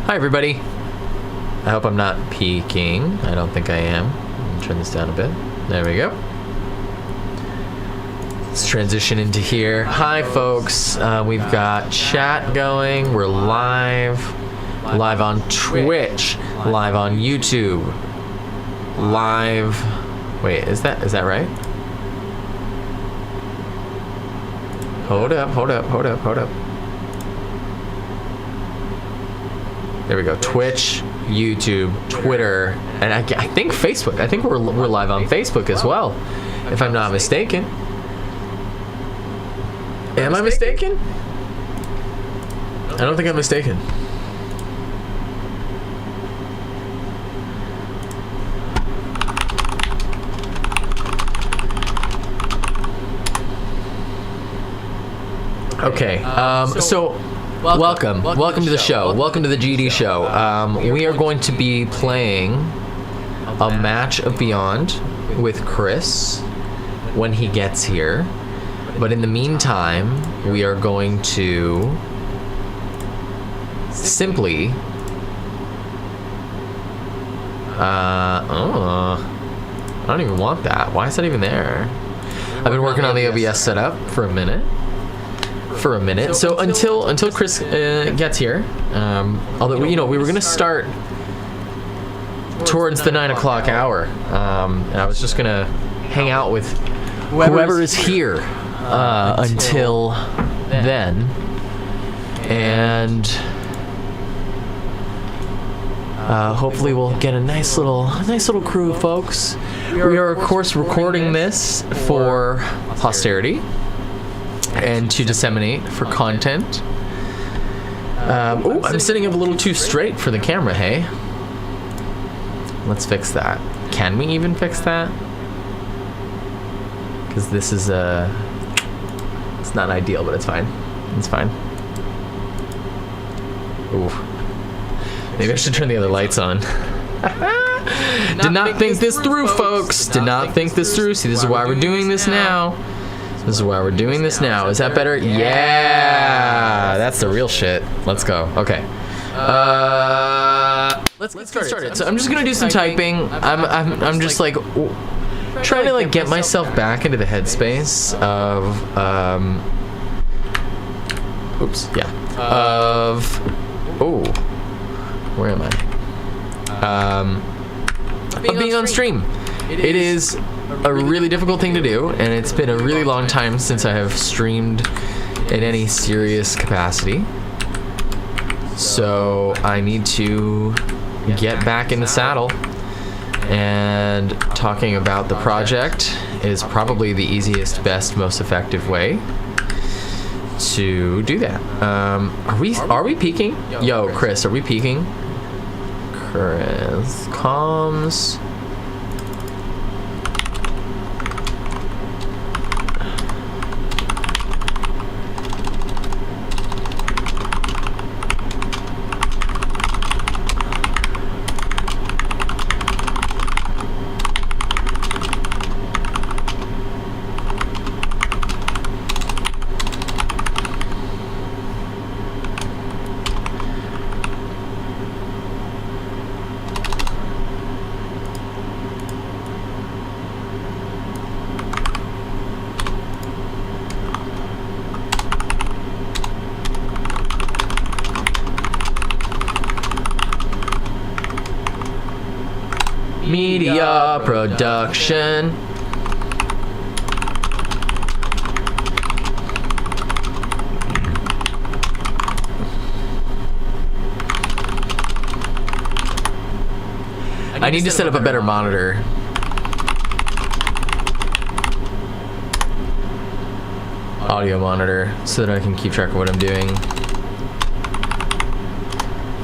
Hi everybody. I hope I'm not peeking. I don't think I am. Let me turn this down a bit. There we go. Let's transition into here. Hi folks. We've got chat going. We're live on Twitch, live on YouTube, live. Wait, is that right? Hold up. There we go. Twitch, YouTube, Twitter, and I think Facebook. I think we're live on Facebook as well, if I'm not mistaken. Am I mistaken? I don't think I'm mistaken. Okay. So. Welcome to the show. Welcome to the GD show. We are going to be playing a match of Beyond with Chris when he gets here. But in the meantime, we are going to simply I don't even want that. Why is that even there? I've been working on the OBS setup for a minute. So until Chris gets here, although we were gonna start towards the 9 o'clock hour, and I was just gonna hang out with whoever is here until then, and hopefully we'll get a nice little crew of folks. We are of course recording this for posterity and to disseminate for content. Oh, I'm sitting up a little too straight for the camera, hey? Let's fix that. Can we even fix that? Because this is it's not ideal, but it's fine. It's fine. Ooh. Maybe I should turn the other lights on. Did not think this through, folks. Did not think this through. See, this is why we're doing this now. This is why we're doing this now. Is that better? Yeah, that's the real shit. Let's go. Okay. Let's get started. So I'm just gonna do some typing. I'm just like trying to like get myself back into the headspace of where am I? Of being on stream. It is a really difficult thing to do, and it's been a really long time since I have streamed in any serious capacity. So I need to get back in the saddle, and talking about the project is probably the easiest, best, most effective way to do that. Are we peaking? Yo, Chris, are we peaking? Chris, comms. Media production. I need to set up a better monitor. Audio monitor, so that I can keep track of what I'm doing.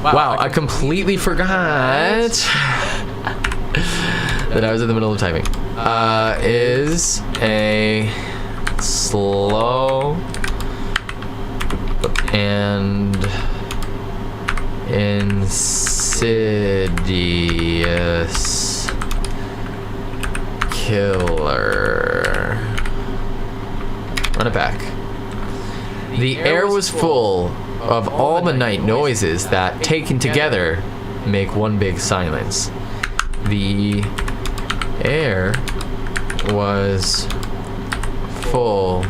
Wow, I completely forgot that I was in the middle of typing. Is a slow and insidious killer. Run it back. The air was full of all the night noises that, taken together, make one big silence. The air was full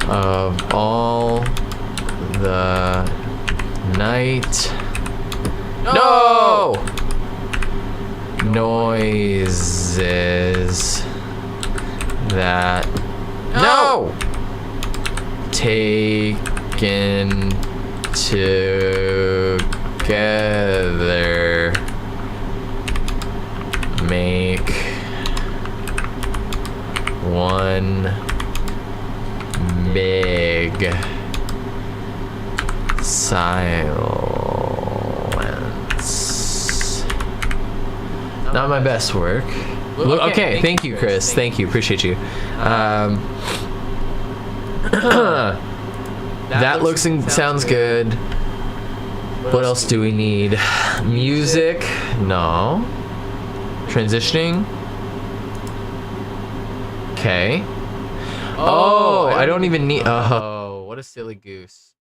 of all the night noises that taken together make one big silence. Not my best work. Okay, thank you, Chris. Thank you, appreciate you. That looks and sounds good. What else do we need? Music? No. Transitioning? Okay. Oh, I don't even need. Oh, what a silly goose.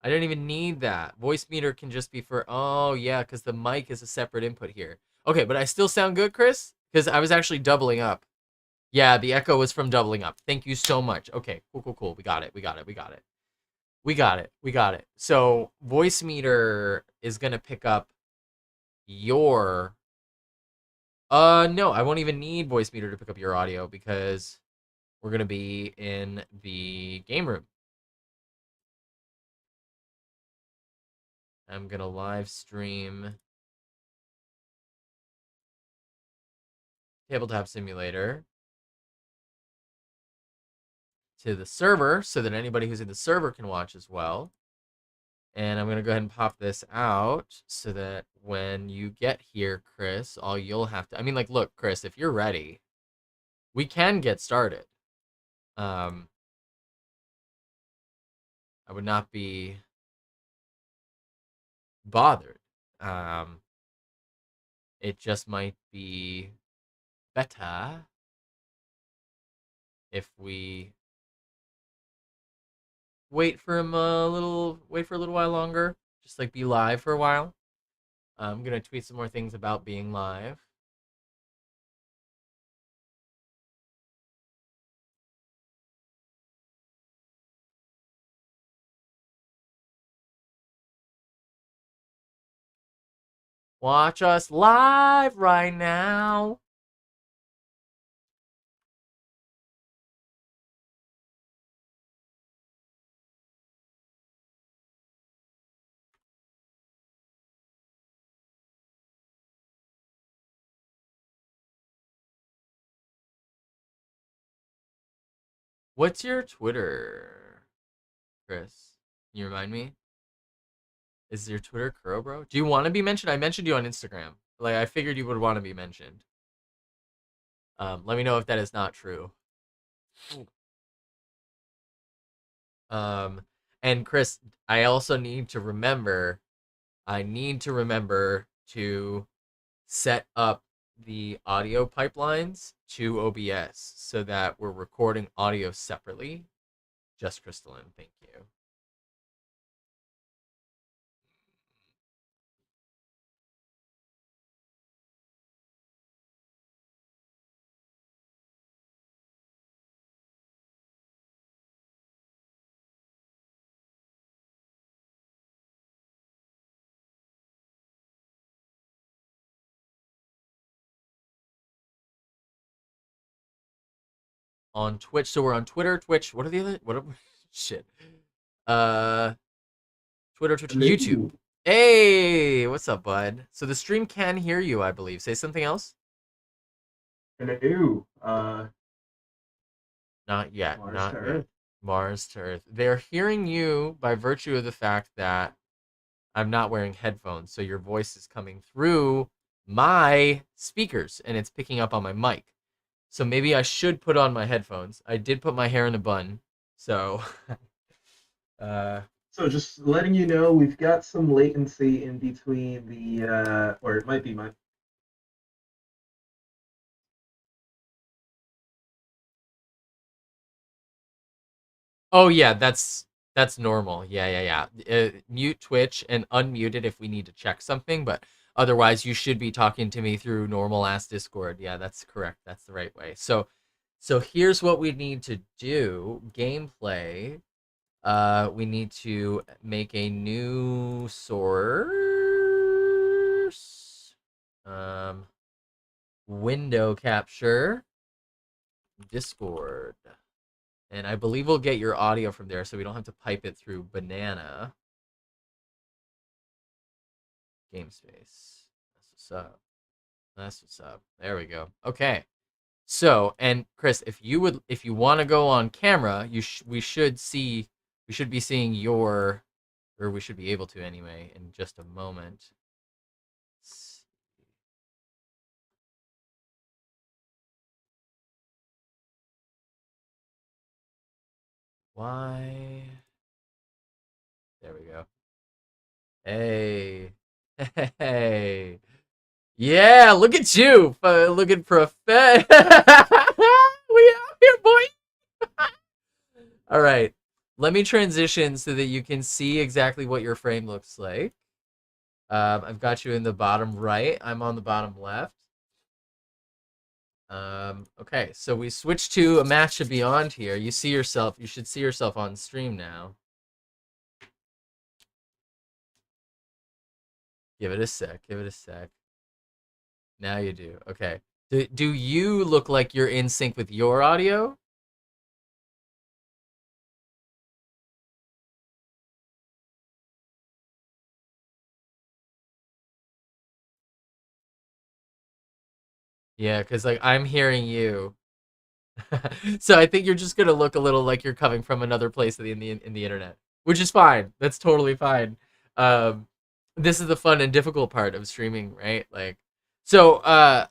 I don't even need that. Voice meter can just be for. Oh, yeah, because the mic is a separate input here. Okay, but I still sound good, Chris? Because I was actually doubling up. Yeah, the echo was from doubling up. Thank you so much. Okay, cool. We got it. So, voice meter is going to pick up your. No, I won't even need voice meter to pick up your audio because we're going to be in the game room. I'm going to live stream Tabletop Simulator to the server so that anybody who's in the server can watch as well. And I'm going to go ahead and pop this out so that when you get here, Chris, all you'll have to... I mean, like, look, Chris, if you're ready, we can get started. I would not be bothered. It just might be better if we wait for a little while longer. Just like be live for a while. I'm gonna tweet some more things about being live. Watch us live right now. What's your Twitter, Chris? Can you remind me? Is your Twitter Kurobro? Do you want to be mentioned? I mentioned you on Instagram. Like, I figured you would want to be mentioned. Let me know if that is not true. And Chris, I also need to remember. I need to remember to set up the audio pipelines to OBS so that we're recording audio separately. Just Crystalline, thank you. On Twitch, so we're on Twitter, Twitch. What are the other? What are shit? Twitter, Twitch, YouTube. Hey, what's up, bud? So the stream can hear you, I believe. Say something else. Hello. Not yet. Mars not to yet. Earth. Mars to Earth. They're hearing you by virtue of the fact that I'm not wearing headphones, so your voice is coming through my speakers and it's picking up on my mic. So maybe I should put on my headphones. I did put my hair in a bun, so So just letting you know, we've got some latency in between the, or it might be my. Oh yeah, that's That's normal. Yeah. Mute Twitch and unmute it if we need to check something, but otherwise you should be talking to me through normal ass Discord. Yeah, that's correct. That's the right way. So here's what we need to do. Gameplay. We need to make a new source. Window capture. Discord. And I believe we'll get your audio from there so we don't have to pipe it through Banana. Game space. That's what's up. That's what's up. There we go. Okay. So, and Chris, if you want to go on camera, we should be seeing your, or we should be able to anyway in just a moment. Why? There we go. Hey. Hey. Yeah, look at you. Looking prof. We out here, boy. All right. Let me transition so that you can see exactly what your frame looks like. I've got you in the bottom right. I'm on the bottom left. Okay, so we switch to a match of Beyond here. You should see yourself on stream now. Give it a sec. Now you do. Okay. Do you look like you're in sync with your audio? Yeah, because like I'm hearing you. So I think you're just gonna look a little like you're coming from another place in the internet, which is fine. That's totally fine. Um, this is the fun and difficult part of streaming, right? Like, so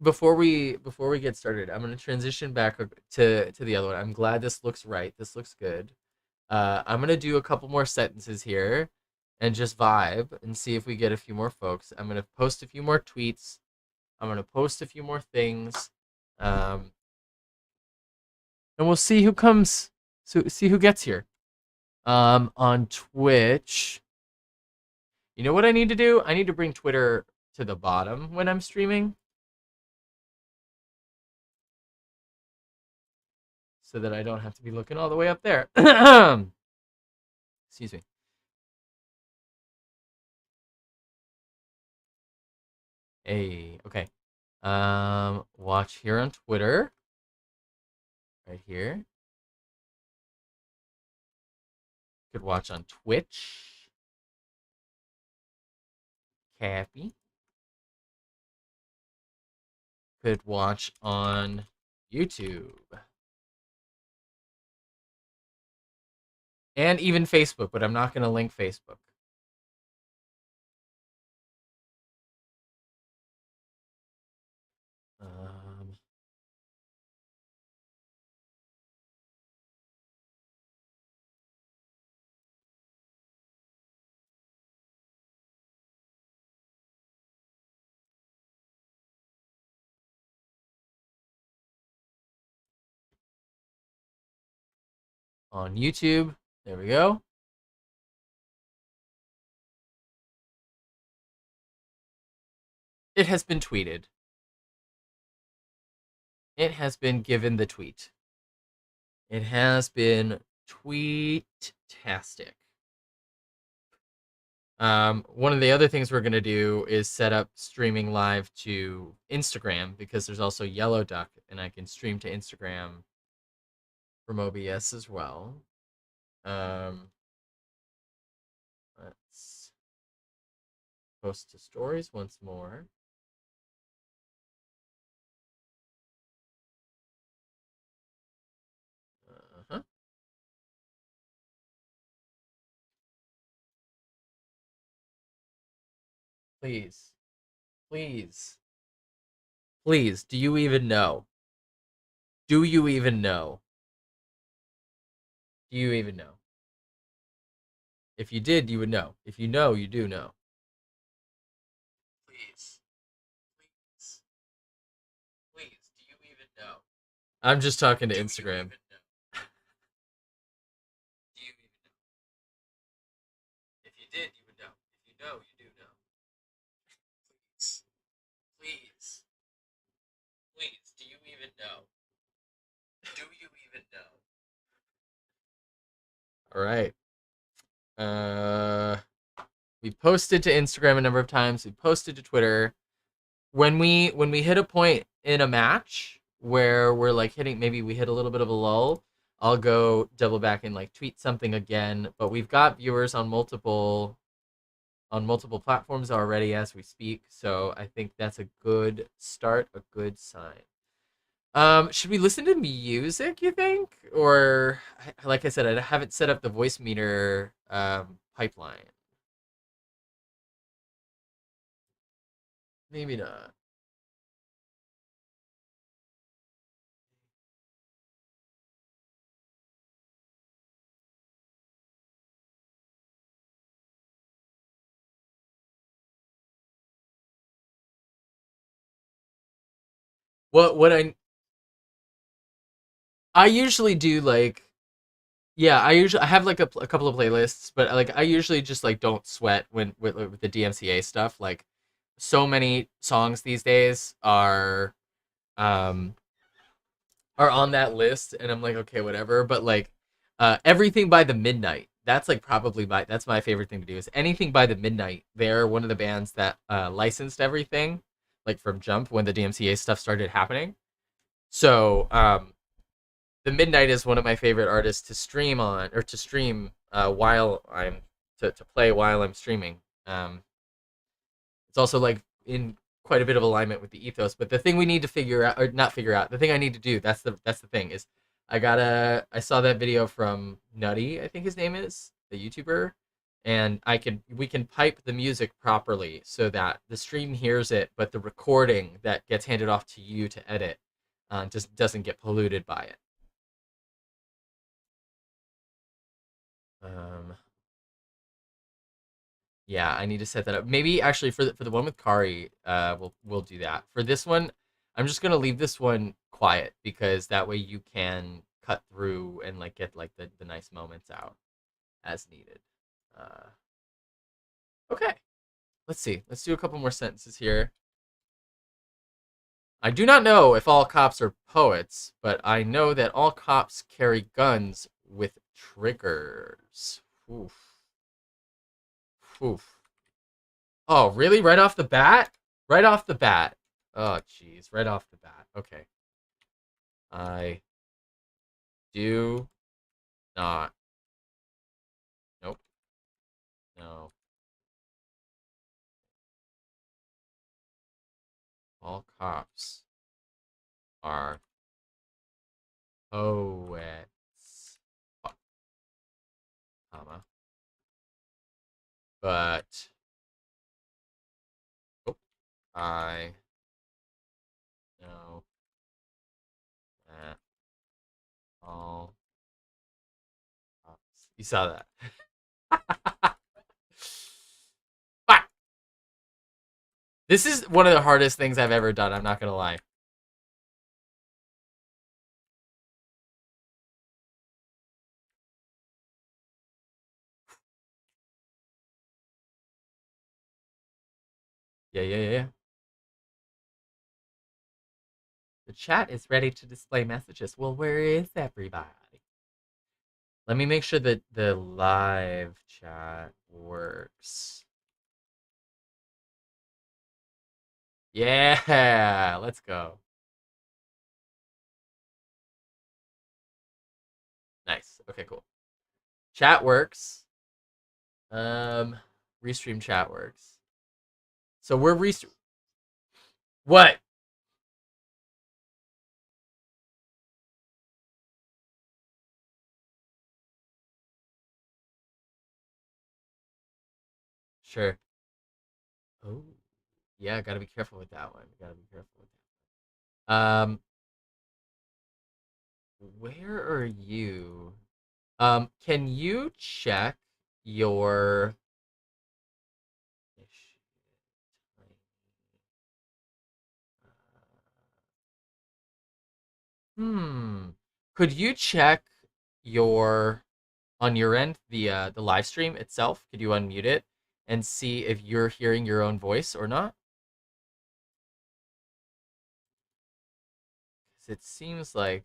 before we get started, I'm gonna transition back to the other one. I'm glad this looks right. This looks good. I'm gonna do a couple more sentences here, and just vibe and see if we get a few more folks. I'm gonna post a few more tweets. I'm gonna post a few more things. Um, and we'll see who comes. So see who gets here. On Twitch. You know what I need to do? I need to bring Twitter to the bottom when I'm streaming, so that I don't have to be looking all the way up there. Excuse me. Hey, okay. Watch here on Twitter. Right here. Could watch on Twitch. Cappy. Could watch on YouTube. And even Facebook, but I'm not going to link Facebook. On YouTube. There we go. It has been tweeted. It has been given the tweet. It has been tweet-tastic. One of the other things we're going to do is set up streaming live to Instagram, because there's also Yellow Duck, and I can stream to Instagram from OBS as well. Let's post to stories once more. Please. Please. Please, do you even know? Do you even know? Do you even know? If you did, you would know. If you know, you do know. Please. Please. Please, do you even know? I'm just talking to Instagram. Do know, you do know. Please, please, please. Do you even know? Do you even know? All right. Uh, we posted to Instagram a number of times. We posted to Twitter. When we hit a point in a match where we're like hitting, maybe we hit a little bit of a lull, I'll go double back and like tweet something again. But we've got viewers on multiple platforms already as we speak, so I think that's a good start, a good sign. Should we listen to music, you think? Or like I said, I haven't set up the voice meter pipeline. Maybe not. What I usually do, like, yeah, I have like a couple of playlists, but like I usually just like don't sweat when with the DMCA stuff. Like, so many songs these days um are on that list, and I'm like, okay, whatever. But like, everything by the Midnight, that's like probably that's my favorite thing to do, is anything by the Midnight. They're one of the bands that licensed everything, like from Jump when the DMCA stuff started happening. So the Midnight is one of my favorite artists to stream on, or to stream while I'm to play while I'm streaming. It's also like in quite a bit of alignment with the ethos. But the thing we need to figure out, or not figure out, the thing I need to do, that's the thing, is I saw that video from Nutty, I think his name is, the YouTuber, and we can pipe the music properly so that the stream hears it, but the recording that gets handed off to you to edit just doesn't get polluted by it. Um, Yeah, I need to set that up. Maybe actually for the one with Kari, we'll do that. For this one, I'm just gonna leave this one quiet because that way you can cut through and like get like the nice moments out as needed. Uh, okay, let's see. Let's do a couple more sentences here. I do not know if all cops are poets, but I know that all cops carry guns with triggers. Oof. Oof. Oh, really? Right off the bat? Right off the bat. Oh, jeez. Right off the bat. Okay. I do not. Nope. No. All cops are poets. Fuck, comma. But oh, I know that all cops. You saw that. Fuck. This is one of the hardest things I've ever done. I'm not gonna lie. Yeah, yeah, yeah, yeah. The chat is ready to display messages. Well, where is everybody? Let me make sure that the live chat works. Yeah, let's go. Nice. Okay, cool. Chat works. Restream chat works. So we're restream. What? Sure. Oh, yeah. Gotta be careful with that one. Gotta be careful with that. Where are you? Can you check your? Hmm. Could you check your on your end the live stream itself? Could you unmute it and see if you're hearing your own voice or not. 'Cause it seems like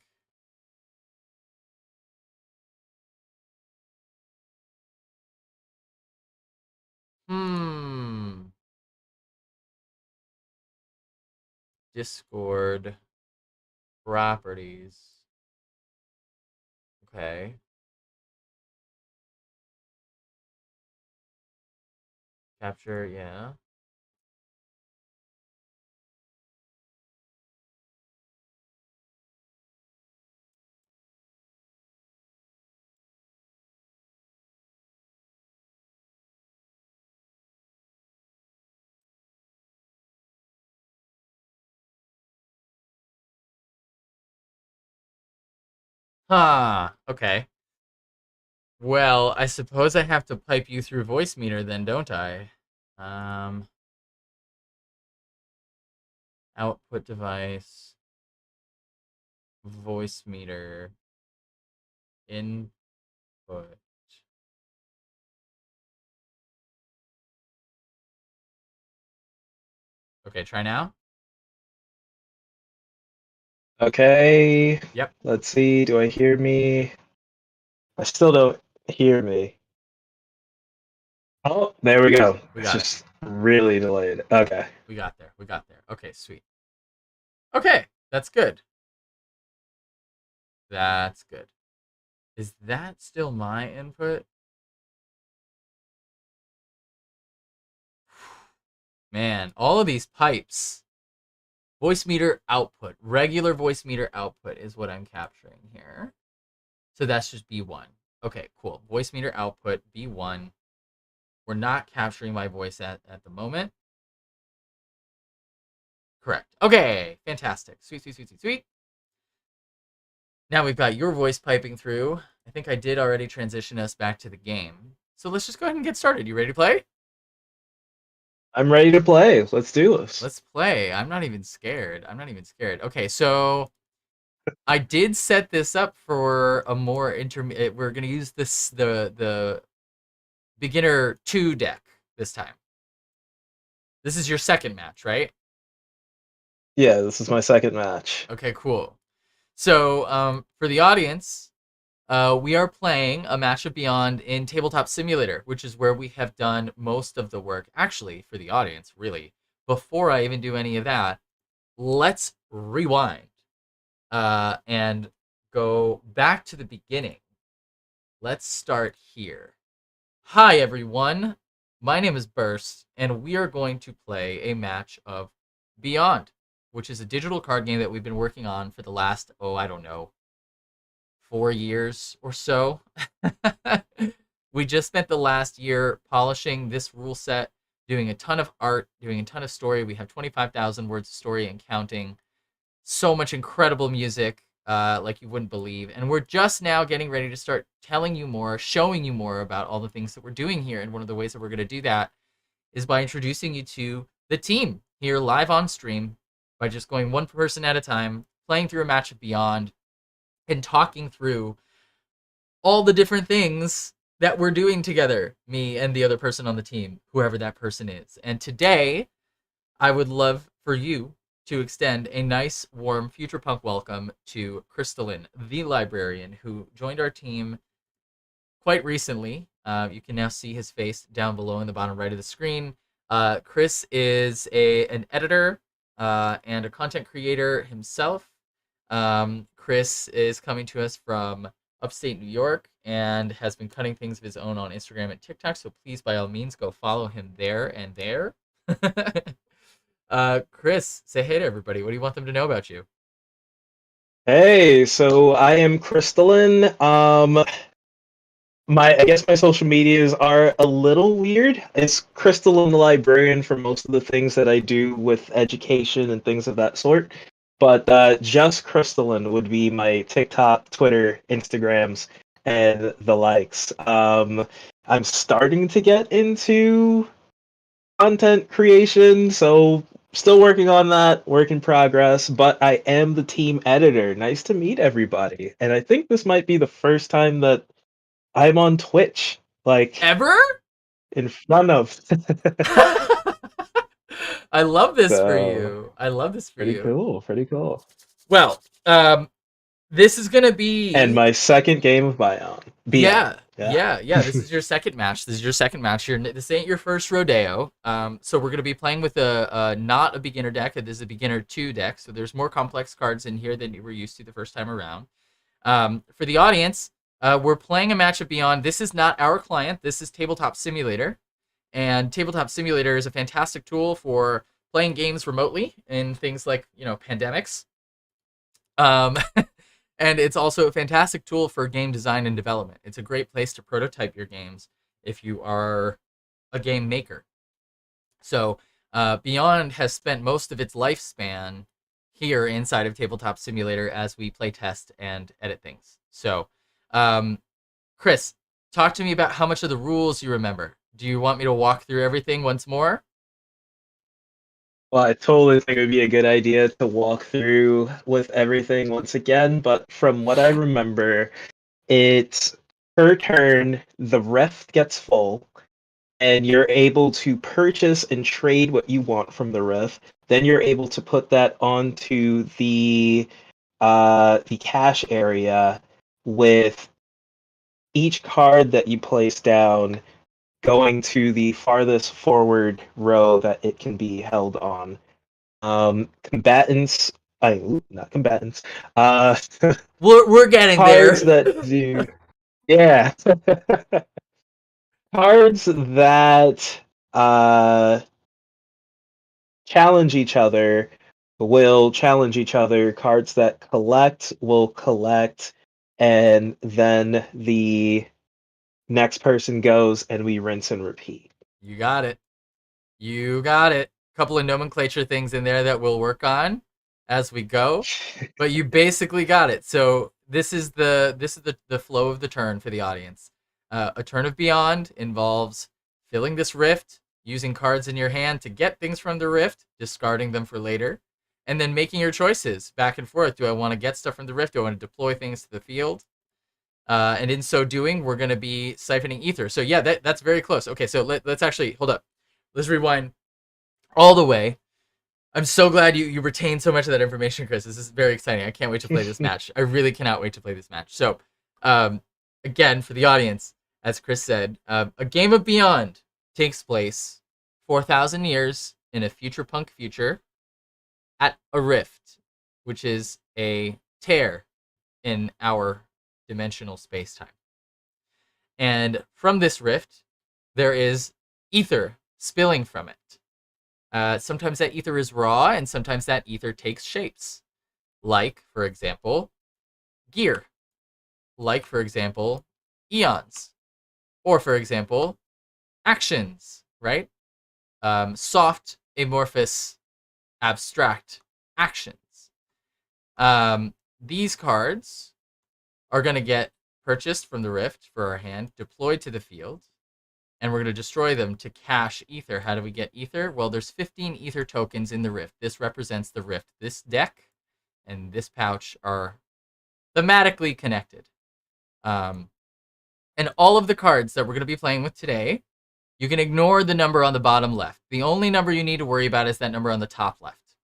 hmm Discord properties. Okay. Capture, yeah. Huh. Okay. Well, I suppose I have to pipe you through Voicemeeter then, don't I? Um, Output device, Voicemeeter, input. Okay, try now. Okay, Yep, let's see. Do I hear me? I still don't hear me. Oh, there we go. we It's got it. just really delayed. Okay. We got there. We got there. Okay, sweet. Okay, that's good. That's good. Is that still my input? Man, all of these pipes. Voicemeeter output. Regular Voicemeeter output is what I'm capturing here. So that's just B1. Okay, cool. Voicemeeter output, B1. We're not capturing my voice at the moment. Correct. Okay, fantastic. Sweet, sweet, sweet, sweet, sweet. Now we've got your voice piping through. I think I did already transition us back to the game. So let's just go ahead and get started. You ready to play? I'm ready to play. Let's do this. Let's play. I'm not even scared. I'm not even scared. Okay, so I did set this up for a more intermediate. We're gonna use the beginner 2 deck this time. This is your second match, right? Yeah, this is my second match. Okay, cool. So for the audience, we are playing a match of Beyond in Tabletop Simulator, which is where we have done most of the work. Actually, for the audience, really, before I even do any of that, let's rewind and go back to the beginning. Let's start here. Hi, everyone. My name is Burst, and we are going to play a match of Beyond, which is a digital card game that we've been working on for the last, I don't know, 4 years or so. We just spent the last year polishing this rule set, doing a ton of art, doing a ton of story. We have 25,000 words of story and counting. So much incredible music, like you wouldn't believe. And we're just now getting ready to start telling you more, showing you more about all the things that we're doing here. And one of the ways that we're going to do that is by introducing you to the team here live on stream, by just going one person at a time, playing through a match of Beyond, and talking through all the different things that we're doing together, me and the other person on the team, whoever that person is. And today, I would love for you to extend a nice, warm Future Punk welcome to Crystalline, the librarian, who joined our team quite recently. You can now see his face down below in the bottom right of the screen. Chris is an editor and a content creator himself. Chris is coming to us from upstate New York and has been cutting things of his own on Instagram and TikTok. So please, by all means, go follow him there and there. Chris, say hey to everybody. What do you want them to know about you? Hey, so I am Crystalline. I guess my social medias are a little weird. It's Crystalline the Librarian for most of the things that I do with education and things of that sort. But just Crystalline would be my TikTok, Twitter, Instagrams, and the likes. I'm starting to get into content creation, so still working on that, work in progress, but I am the team editor. Nice to meet everybody. And I think this might be the first time that I'm on Twitch. Like, Ever? in front of. I love this for So you. I love this for pretty you. cool, pretty cool. Well, this is gonna And be my second game of Beyond. yeah, Yeah. This is your second match. This is your second match. This ain't your first rodeo. So we're gonna be playing with a not a beginner deck. This is a beginner 2 deck. So there's more complex cards in here than you were used to the first time around. For the audience, we're playing a match of Beyond. This is not our client. This is Tabletop Simulator, and Tabletop Simulator is a fantastic tool for playing games remotely in things like pandemics. Um, and it's also a fantastic tool for game design and development. It's a great place to prototype your games if you are a game maker. So Beyond has spent most of its lifespan here inside of Tabletop Simulator as we play test and edit things. So, Chris, talk to me about how much of the rules you remember. Do you want me to walk through everything once more? Well, I totally think it would be a good idea to walk through with everything once again, but from what I remember, it's per turn, the rift gets full, and you're able to purchase and trade what you want from the rift. Then you're able to put that onto the cache area with each card that you place down going to the farthest forward row that it can be held on. Combatants, not combatants. We're getting Cards there. that do, yeah, cards that challenge each other will challenge each other. Cards that collect will collect, and then the next person goes, and we rinse and repeat. You got it. You got it. Couple of nomenclature things in there that we'll work on as we go, but you basically got it. So this is the flow of the turn for the audience. A turn of Beyond involves filling this rift, using cards in your hand to get things from the rift, discarding them for later, and then making your choices back and forth. Do I want to get stuff from the rift? Do I want to deploy things to the field? And in so doing, we're going to be siphoning ether. So yeah, that's very close. Okay, so let's actually hold up. Let's rewind all the way. I'm so glad you retained so much of that information, Chris. This is very exciting. I can't wait to play this match. I really cannot wait to play this match. So, again, for the audience, as Chris said, a game of Beyond takes place 4,000 years in a future punk future at a rift, which is a tear in our dimensional space-time. And from this rift, there is ether spilling from it. Sometimes that ether is raw, and sometimes that ether takes shapes. Like, for example, gear. Like, for example, eons. Or, for example, actions, right? Soft, amorphous, abstract actions. These cards are going to get purchased from the rift for our hand, deployed to the field, and we're going to destroy them to cache ether. How do we get ether? Well, there's 15 ether tokens in the rift. This represents the rift. This deck and this pouch are thematically connected. And all of the cards that we're going to be playing with today, you can ignore the number on the bottom left. The only number you need to worry about is that number on the top left.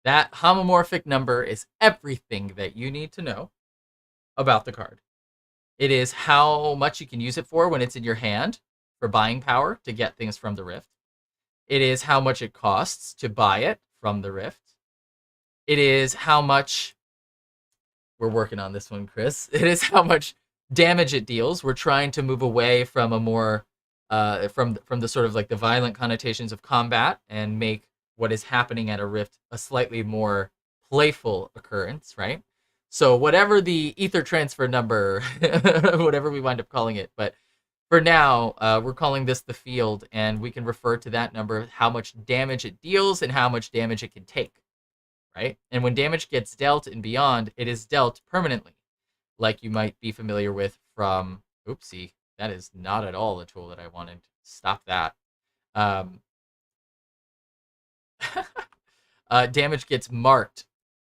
That homomorphic number is everything that you need to know about the card. It is how much you can use it for when it's in your hand for buying power to get things from the rift. It is how much it costs to buy it from the rift. It is how much we're working on this one, Chris. It is how much damage it deals. We're trying to move away from a more from the sort of like the violent connotations of combat and make what is happening at a rift a slightly more playful occurrence, right? So whatever the ether transfer number, whatever we wind up calling it, but for now, we're calling this the field, and we can refer to that number, how much damage it deals and how much damage it can take, right? And when damage gets dealt and beyond, it is dealt permanently, like you might be familiar with from, oopsie, that is not at all the tool that I wanted. Stop that. Damage gets marked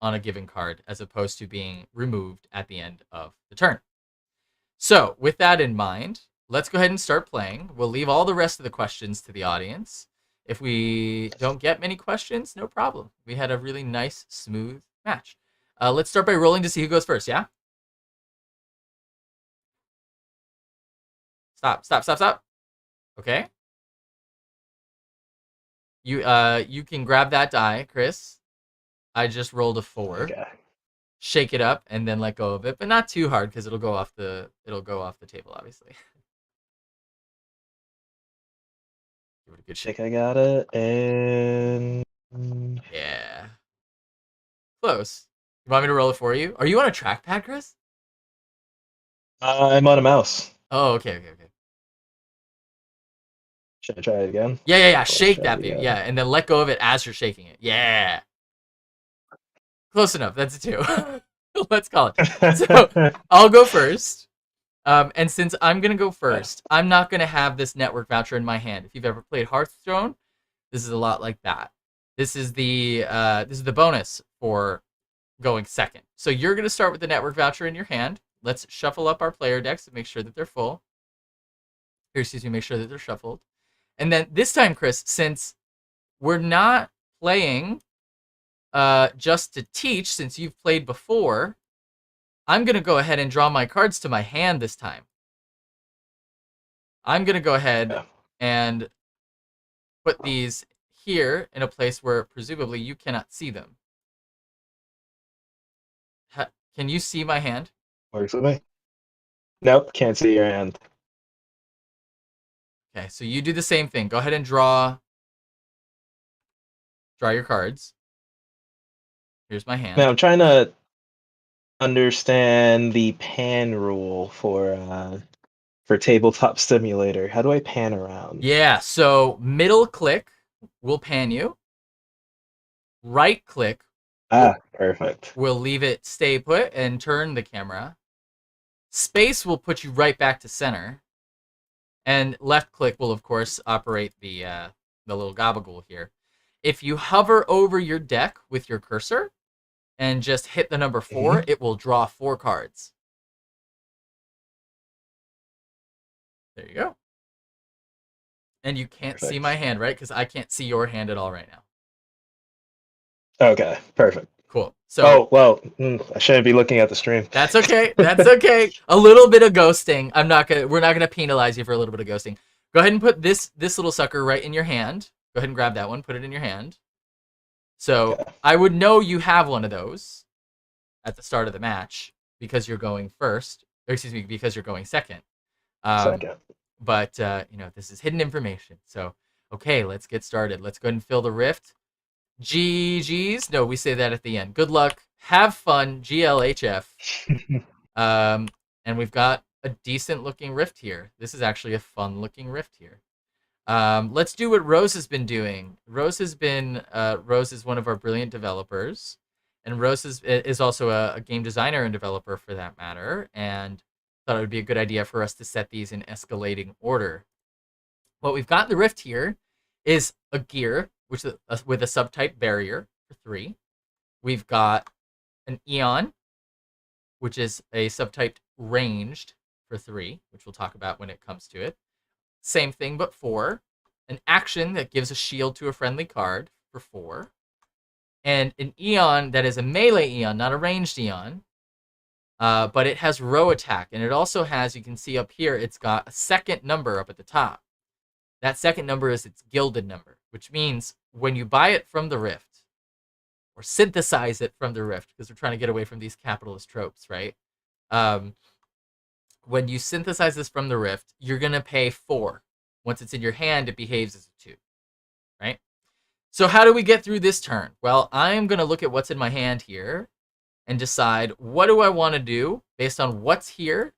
on a given card as opposed to being removed at the end of the turn. So with that in mind, let's go ahead and start playing. We'll leave all the rest of the questions to the audience. If we don't get many questions, no problem. We had a really nice, smooth match. Let's start by rolling to see who goes first, yeah? Stop. Okay. You can grab that die, Chris. I just rolled a 4. Okay. Shake it up and then let go of it, but not too hard because it'll go off the table, obviously. Give it a good I shake. think I got it, and Yeah. Close. You want me to roll it for you? Are you on a trackpad, Chris? I'm on a mouse. Oh, okay. Should I try it again? Yeah. Let's Shake try that it baby. again. Yeah, and then let go of it as you're shaking it. Yeah. Close enough. That's a 2. Let's call it. So I'll go first. And since I'm gonna go first, I'm not gonna have this network voucher in my hand. If you've ever played Hearthstone, this is a lot like that. This is the bonus for going second. So you're gonna start with the network voucher in your hand. Let's shuffle up our player decks to make sure that they're full. Or excuse me, make sure that they're shuffled. And then this time, Chris, since we're not playing just to teach, since you've played before, I'm going to go ahead and draw my cards to my hand this time. I'm going to go ahead and put these here in a place where presumably you cannot see them. Can you see my hand? Works with me. Nope, can't see your hand. Okay, so you do the same thing. Go ahead and draw your cards. Here's my hand. Now I'm trying to understand the pan rule for Tabletop Simulator. How do I pan around? Yeah, so middle click will pan you. Right click perfect. will leave it stay put and turn the camera. Space will put you right back to center. And left click will, of course, operate the little gabagool here. If you hover over your deck with your cursor and just hit the number 4, it will draw 4 cards. There you go. And you can't see my hand, right? Because I can't see your hand at all right now. Okay, perfect. Cool. So, I shouldn't be looking at the stream. That's okay. That's okay. A little bit of ghosting. We're not gonna penalize you for a little bit of ghosting. Go ahead and put this little sucker right in your hand. Go ahead and grab that one. Put it in your hand. So I would know you have one of those at the start of the match because you're going first. Or excuse me, because you're going second. Second. But this is hidden information. So okay, let's get started. Let's go ahead and fill the rift. GG's. No, we say that at the end. Good luck. Have fun. GLHF. And we've got a decent looking rift here. This is actually a fun looking rift here. Let's do what Rose has been doing. Rose is one of our brilliant developers. And Rose is also a game designer and developer for that matter. And thought it would be a good idea for us to set these in escalating order. What we've got in the rift here is a gear, which is with a subtype barrier for 3. We've got an Eon, which is a subtype ranged for 3, which we'll talk about when it comes to it. Same thing, but 4. An action that gives a shield to a friendly card for 4. And an Eon that is a melee Eon, not a ranged Eon. But it has row attack. And it also has, you can see up here, it's got a second number up at the top. That second number is its gilded number, which means when you buy it from the Rift, or synthesize it from the Rift, because we're trying to get away from these capitalist tropes, right? When you synthesize this from the Rift, you're going to pay 4. Once it's in your hand, it behaves as a 2, right? So how do we get through this turn? Well, I'm going to look at what's in my hand here and decide what do I want to do based on what's here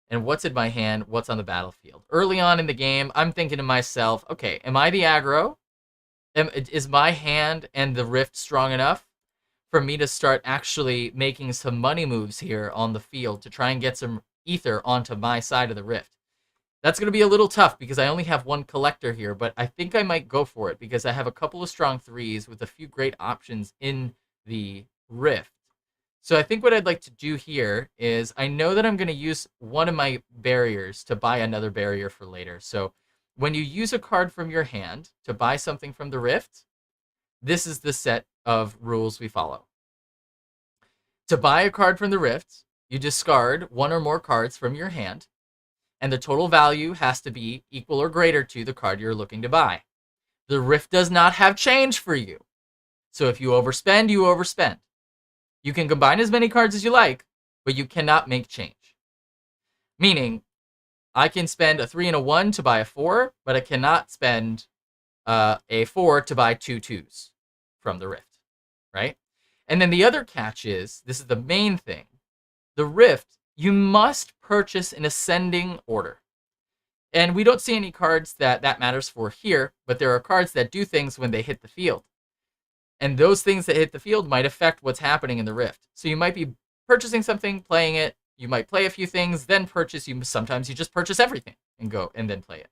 and what's in my hand, what's on the battlefield. Early on in the game, I'm thinking to myself, okay, am I the aggro? Is my hand and the Rift strong enough for me to start actually making some money moves here on the field to try and get some ether onto my side of the Rift? That's going to be a little tough because I only have one collector here, but I think I might go for it because I have a couple of strong 3s with a few great options in the Rift. So I think what I'd like to do here is I know that I'm going to use one of my barriers to buy another barrier for later. So when you use a card from your hand to buy something from the Rift, this is the set of rules we follow. To buy a card from the Rift, you discard one or more cards from your hand, and the total value has to be equal or greater to the card you're looking to buy. The Rift does not have change for you. So if you overspend, you overspend. You can combine as many cards as you like, but you cannot make change. Meaning, I can spend a 3 and a 1 to buy a 4, but I cannot spend a 4 to buy 2 2s from the Rift, right? And then the other catch is, this is the main thing, the Rift, you must purchase in ascending order. And we don't see any cards that matters for here, but there are cards that do things when they hit the field. And those things that hit the field might affect what's happening in the Rift. So you might be purchasing something, playing it, you might play a few things, then purchase. Sometimes you just purchase everything and go and then play it.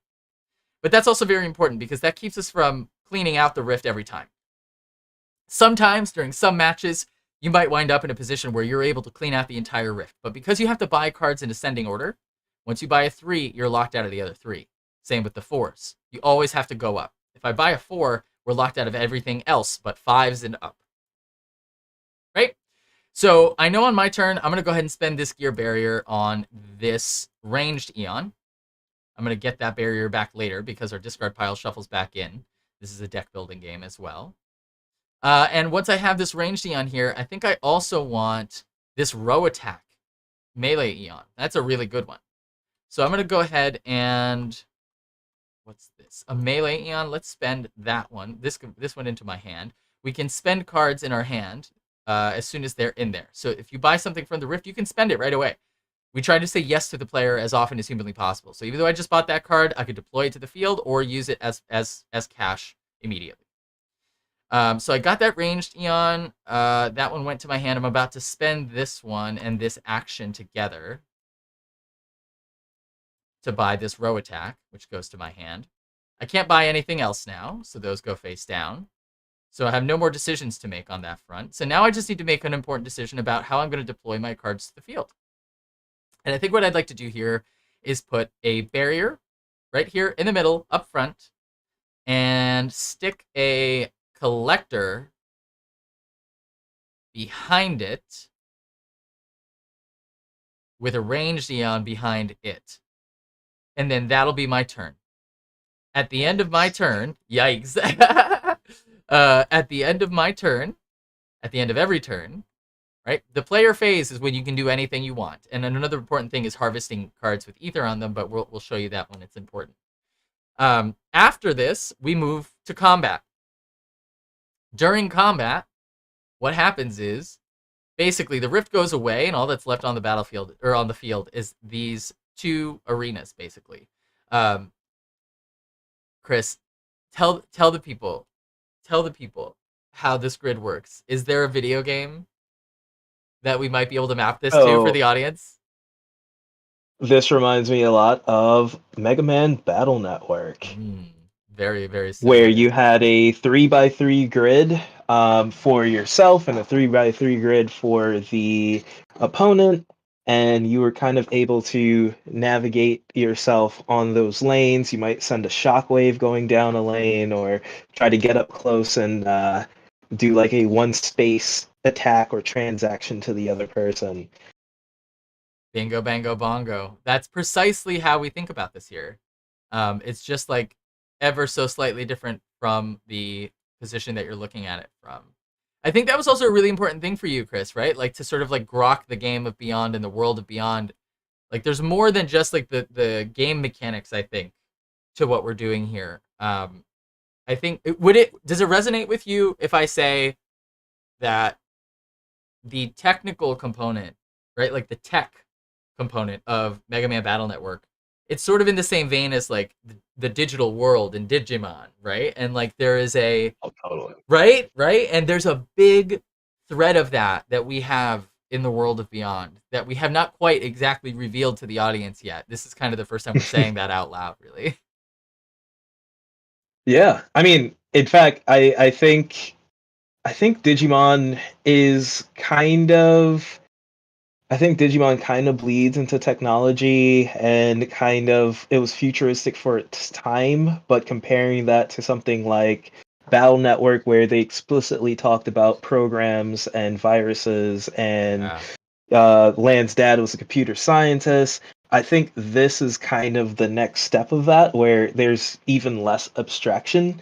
But that's also very important because that keeps us from cleaning out the Rift every time. Sometimes during some matches, you might wind up in a position where you're able to clean out the entire Rift. But because you have to buy cards in ascending order, once you buy a 3, you're locked out of the other 3. Same with the 4s. You always have to go up. If I buy a 4, we're locked out of everything else but 5s and up. Right? So I know on my turn, I'm going to go ahead and spend this gear barrier on this ranged Eon. I'm going to get that barrier back later because our discard pile shuffles back in. This is a deck building game as well. And once I have this ranged Eon here, I think I also want this row attack melee Eon. That's a really good one. So I'm going to go ahead and... what's this? A melee Eon. Let's spend that one. This went into my hand. We can spend cards in our hand as soon as they're in there. So if you buy something from the Rift, you can spend it right away. We try to say yes to the player as often as humanly possible. So even though I just bought that card, I could deploy it to the field or use it as cash immediately. So I got that ranged Eon. That one went to my hand. I'm about to spend this one and this action together to buy this row attack, which goes to my hand. I can't buy anything else now, so those go face down. So I have no more decisions to make on that front. So now I just need to make an important decision about how I'm going to deploy my cards to the field. And I think what I'd like to do here is put a barrier right here in the middle, up front, and stick a collector behind it with a ranged Eon behind it. And then that'll be my turn. At the end of my turn, yikes. At the end of my turn, at the end of every turn, right? The player phase is when you can do anything you want. And another important thing is harvesting cards with ether on them, but we'll show you that when it's important. After this, we move to combat. During combat, what happens is basically the Rift goes away and all that's left on the battlefield or on the field is these 2 arenas, basically. Chris, tell the people how this grid works. Is there a video game that we might be able to map this to for the audience? This reminds me a lot of Mega Man Battle Network. Very, very similar. Where you had a 3x3 grid for yourself and a 3x3 grid for the opponent, and you were kind of able to navigate yourself on those lanes. You might send a shockwave going down a lane or try to get up close and do like a one-space attack or transaction to the other person. Bingo, bango, bongo. That's precisely how we think about this here. It's just like ever so slightly different from the position that you're looking at it from. I think that was also a really important thing for you, Chris, right? Like to sort of like grok the game of Beyond and the world of Beyond. Like there's more than just like the game mechanics, I think, to what we're doing here. I think does it resonate with you if I say that the technical component, right? Like the tech component of Mega Man Battle Network, it's sort of in the same vein as like the digital world in Digimon, right? And like there is a totally right, and there's a big thread of that we have in the world of Beyond that we have not quite exactly revealed to the audience yet. This is kind of the first time we're saying that out loud, really. Yeah, I mean, in fact, I think I think Digimon is kind of. I think Digimon kind of bleeds into technology and kind of it was futuristic for its time, but comparing that to something like Battle Network, where they explicitly talked about programs and viruses, and Yeah. Land's dad was a computer scientist. I think this is kind of the next step of that, where there's even less abstraction.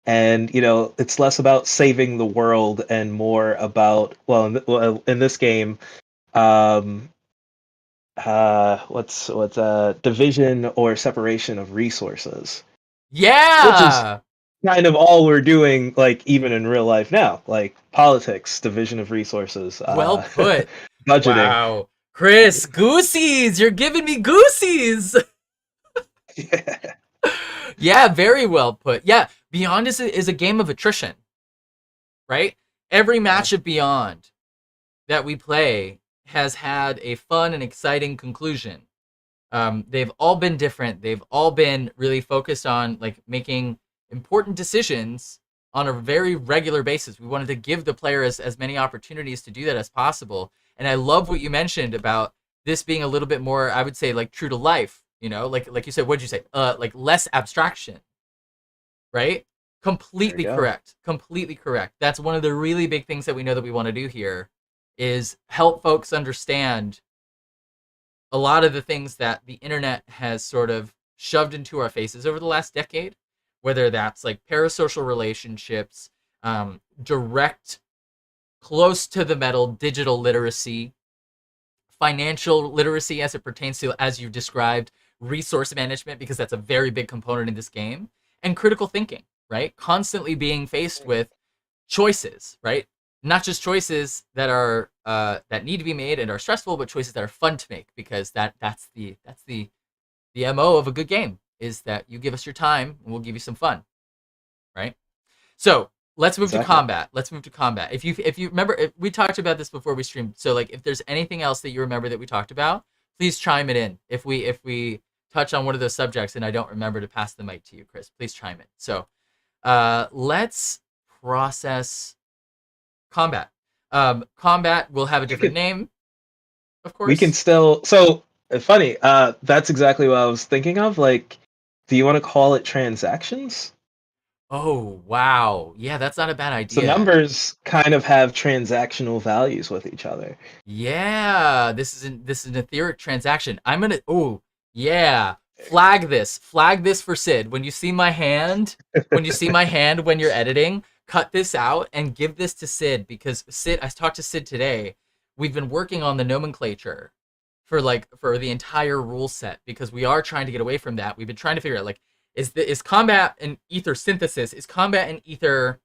And it's less about saving the world and more about in this game, um, what's division or separation of resources, which is Yeah. kind of all we're doing, like even in real life now, like politics, division of resources, Well put. budgeting. Wow. Chris, goosies! You're giving me goosies! Yeah, very well put. Yeah, Beyond is a game of attrition, right? Every match of Beyond that we play has had a fun and exciting conclusion. They've all been different. They've all been really focused on like making important decisions on a very regular basis. We wanted to give the player as many opportunities to do that as possible. And I love what you mentioned about this being a little bit more, I would say, like true to life. Like you said, what'd you say? Like less abstraction, right? Completely go. correct. Completely correct. That's one of the really big things that we know that we want to do here is help folks understand a lot of the things that the internet has sort of shoved into our faces over the last decade, whether that's like parasocial relationships, direct, close to the metal digital literacy, financial literacy as it pertains to, as you described, resource management, because that's a very big component in this game, and critical thinking, right? Constantly being faced with choices, right? Not just choices that are that need to be made and are stressful, but choices that are fun to make, because that's the MO of a good game, is that you give us your time and we'll give you some fun, right? So let's move to Exactly. combat. Let's move to combat. If you remember, we talked about this before we streamed. So like, if there's anything else that you remember that we talked about, please chime it in. If we touch on one of those subjects and I don't remember to pass the mic to you, Chris, please chime in. So let's process combat. Combat will have a different name, of course. We can still. So funny. That's exactly what I was thinking of. Like, do you want to call it transactions? Oh wow, yeah, that's not a bad idea. So numbers kind of have transactional values with each other. Yeah, this is an etheric transaction. I'm gonna. Oh yeah, flag this for Sid. When you see my hand, when you're editing, cut this out and give this to Sid, because Sid. I talked to Sid today. We've been working on the nomenclature for the entire rule set, because we are trying to get away from that. We've been trying to figure out, like, is combat and ether synthesis? Is combat and ether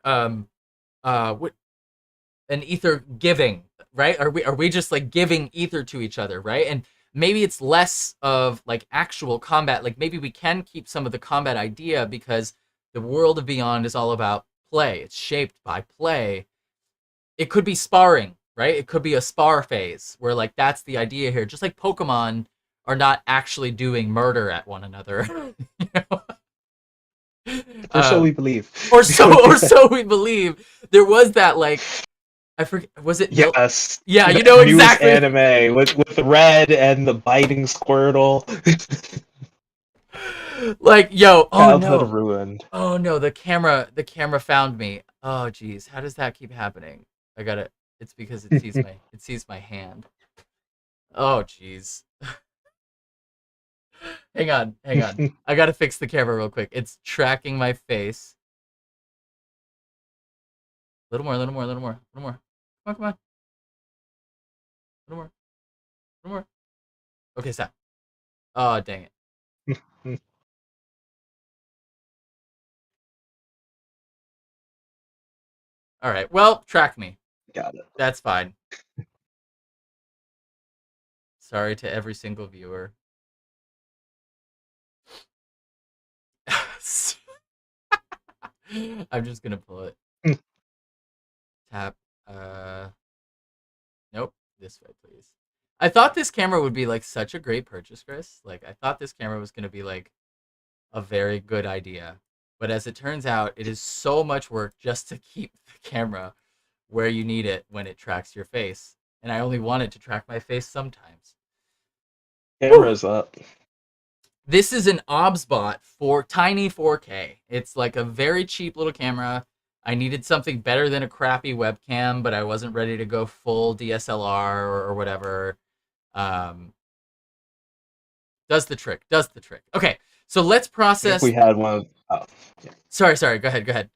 what, an ether giving, right? Are we just like giving ether to each other, right? And maybe it's less of like actual combat. Like maybe we can keep some of the combat idea, because the world of Beyond is all about play. It's shaped by play. It could be sparring, right? It could be a spar phase where like that's the idea here. Just like Pokemon are not actually doing murder at one another. You know? Or so we believe. Or so we believe. There was that, like, I forget, was it Yes. Yeah, you The know newest exactly. anime with the red and the biting Squirtle. Like, yo, Childhood ruined. oh no, the camera found me. Oh geez, how does that keep happening? I gotta. It's because it sees my hand. Oh jeez. Hang on. I gotta fix the camera real quick. It's tracking my face. Little more. Come on. A little more. Okay, stop. Oh dang it. All right. Well, track me. Got it. That's fine. Sorry to every single viewer. I'm just gonna pull it. Tap. Nope. This way, please. I thought this camera would be like such a great purchase, Chris. Like I thought this camera was gonna be like a very good idea. But as it turns out, it is so much work just to keep the camera where you need it when it tracks your face. And I only want it to track my face sometimes. Camera's up. This is an OBSBot for tiny 4K. It's like a very cheap little camera. I needed something better than a crappy webcam, but I wasn't ready to go full DSLR or whatever. Does the trick. Okay, so let's process. If we had one of, oh, yeah. Sorry. Go ahead.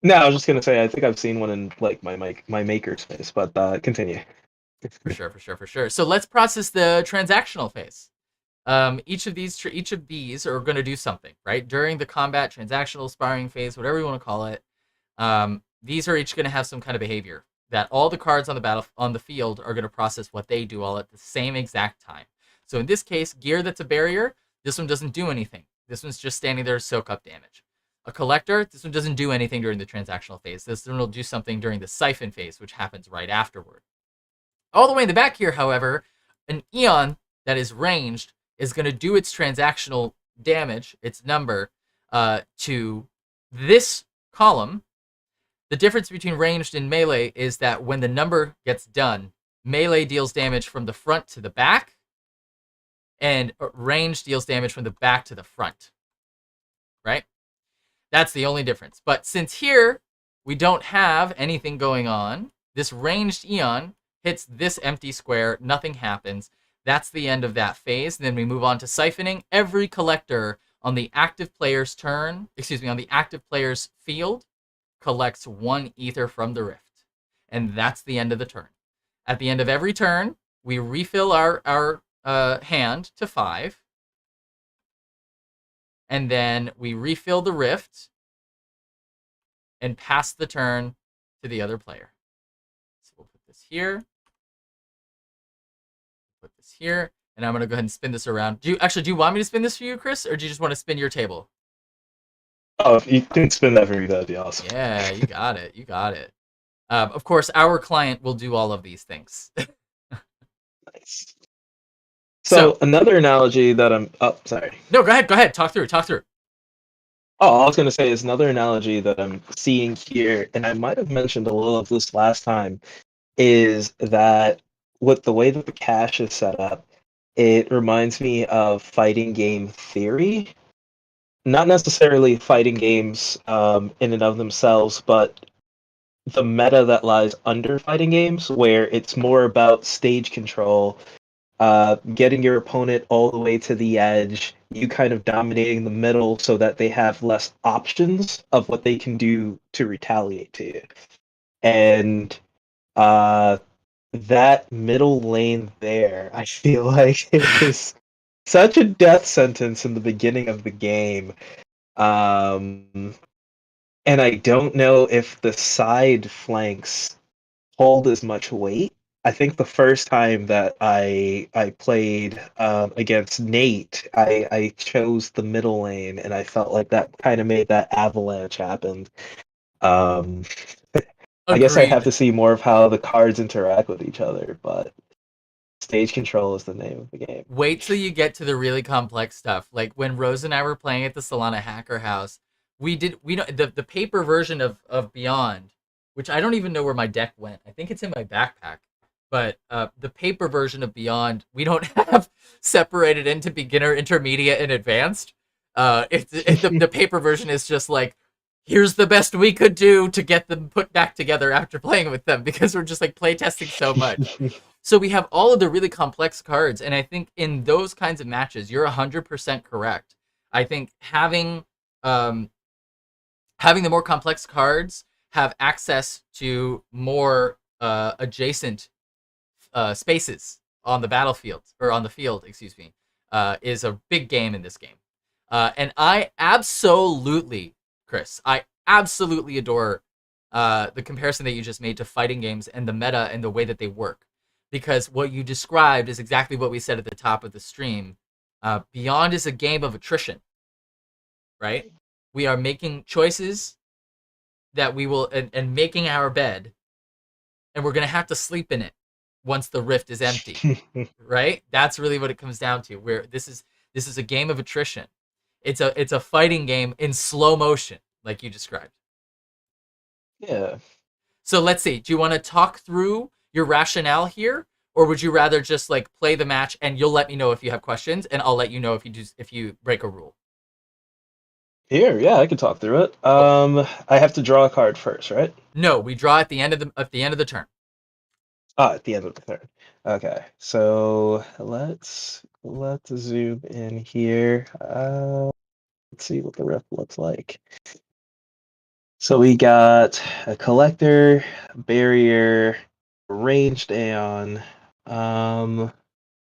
No, I was just gonna say I think I've seen one in like my makerspace, but continue. For sure. So let's process the transactional phase. Each of these are going to do something, right? During the combat, transactional, sparring phase, whatever you want to call it. These are each going to have some kind of behavior that all the cards on the field are going to process what they do all at the same exact time. So in this case, gear that's a barrier, this one doesn't do anything. This one's just standing there to soak up damage. A collector, this one doesn't do anything during the transactional phase. This one will do something during the siphon phase, which happens right afterward. All the way in the back here, however, an Eon that is ranged is going to do its transactional damage, its number, to this column. The difference between ranged and melee is that when the number gets done, melee deals damage from the front to the back, and ranged deals damage from the back to the front. Right? That's the only difference. But since here we don't have anything going on, this ranged Eon hits this empty square, nothing happens. That's the end of that phase. And then we move on to siphoning. Every collector on the active player's on the active player's field collects 1 ether from the rift. And that's the end of the turn. At the end of every turn, we refill our hand to 5. And then we refill the rift and pass the turn to the other player. So we'll put this here. Put this here. And I'm going to go ahead and spin this around. Do you want me to spin this for you, Chris? Or do you just want to spin your table? Oh, if you can spin that for me, that'd be awesome. Yeah, you got it. Of course, our client will do all of these things. Nice. So another analogy that sorry. No, go ahead. Talk through. Oh, I was going to say is another analogy that I'm seeing here, and I might have mentioned a little of this last time, is that with the way that the cache is set up, it reminds me of fighting game theory. Not necessarily fighting games in and of themselves, but the meta that lies under fighting games, where it's more about stage control, getting your opponent all the way to the edge, you kind of dominating the middle so that they have less options of what they can do to retaliate to you. And that middle lane there, I feel like is such a death sentence in the beginning of the game. And I don't know if the side flanks hold as much weight. I think the first time that I played against Nate, I chose the middle lane, and I felt like that kind of made that avalanche happen. I guess I have to see more of how the cards interact with each other, but stage control is the name of the game. Wait till you get to the really complex stuff. Like when Rose and I were playing at the Solana Hacker House, the paper version of Beyond, which I don't even know where my deck went. I think it's in my backpack. But the paper version of Beyond, we don't have separated into beginner, intermediate, and advanced. The paper version is just like, here's the best we could do to get them put back together after playing with them, because we're just like playtesting so much. So we have all of the really complex cards, and I think in those kinds of matches, you're 100% correct. I think having the more complex cards have access to more adjacent spaces on the battlefield, or on the field, is a big game in this game. And I absolutely, Chris, I absolutely adore the comparison that you just made to fighting games and the meta and the way that they work. Because what you described is exactly what we said at the top of the stream. Beyond is a game of attrition, right? We are making choices that we will, and making our bed, and we're going to have to sleep in it once the rift is empty, right? That's really what it comes down to. Where this is a game of attrition. It's a fighting game in slow motion, like you described. Yeah. So let's see. Do you want to talk through your rationale here, or would you rather just like play the match and you'll let me know if you have questions, and I'll let you know if you break a rule. Here, yeah, I can talk through it. I have to draw a card first, right? No, we draw at the end of the turn. Ah, at the end of the turn. Okay, so let's zoom in here. Let's see what the rift looks like. So we got a collector, barrier, ranged Aeon.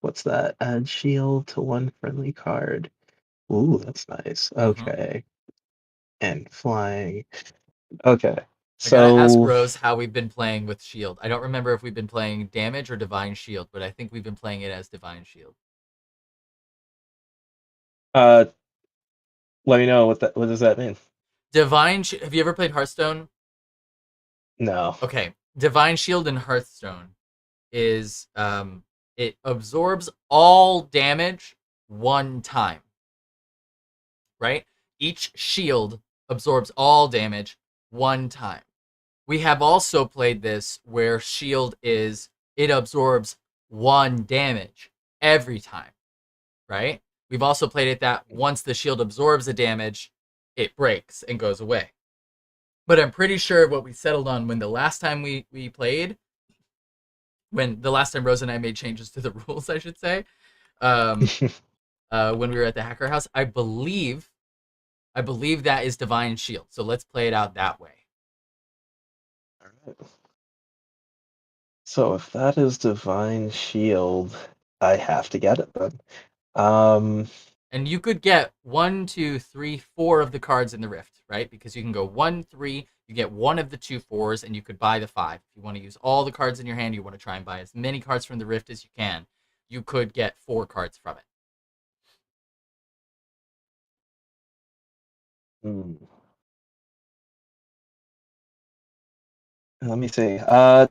What's that? Add shield to one friendly card. Ooh, that's nice. Okay. And flying. Okay. I gotta ask So Rose how we've been playing with Shield. I don't remember if we've been playing damage or Divine Shield, but I think we've been playing it as Divine Shield. uh let me know what does that mean? Have you ever played Hearthstone? No. Okay. Divine Shield in Hearthstone is it absorbs all damage one time. Right? Each shield absorbs all damage one time. We have also played this where shield it absorbs one damage every time, right? We've also played it that once the shield absorbs a damage, it breaks and goes away. But I'm pretty sure what we settled on when the last time we played, when the last time Rose and I made changes to the rules, I should say, when we were at the Hacker House, I believe that is Divine Shield. So let's play it out that way. All right. So if that is Divine Shield, I have to get it then. And you could get 1, 2, 3, 4 of the cards in the Rift, right? Because you can go 1, 3, you get one of the 2 4s, and you could buy the 5. If you want to use all the cards in your hand, you want to try and buy as many cards from the Rift as you can, you could get 4 cards from it. Let me see.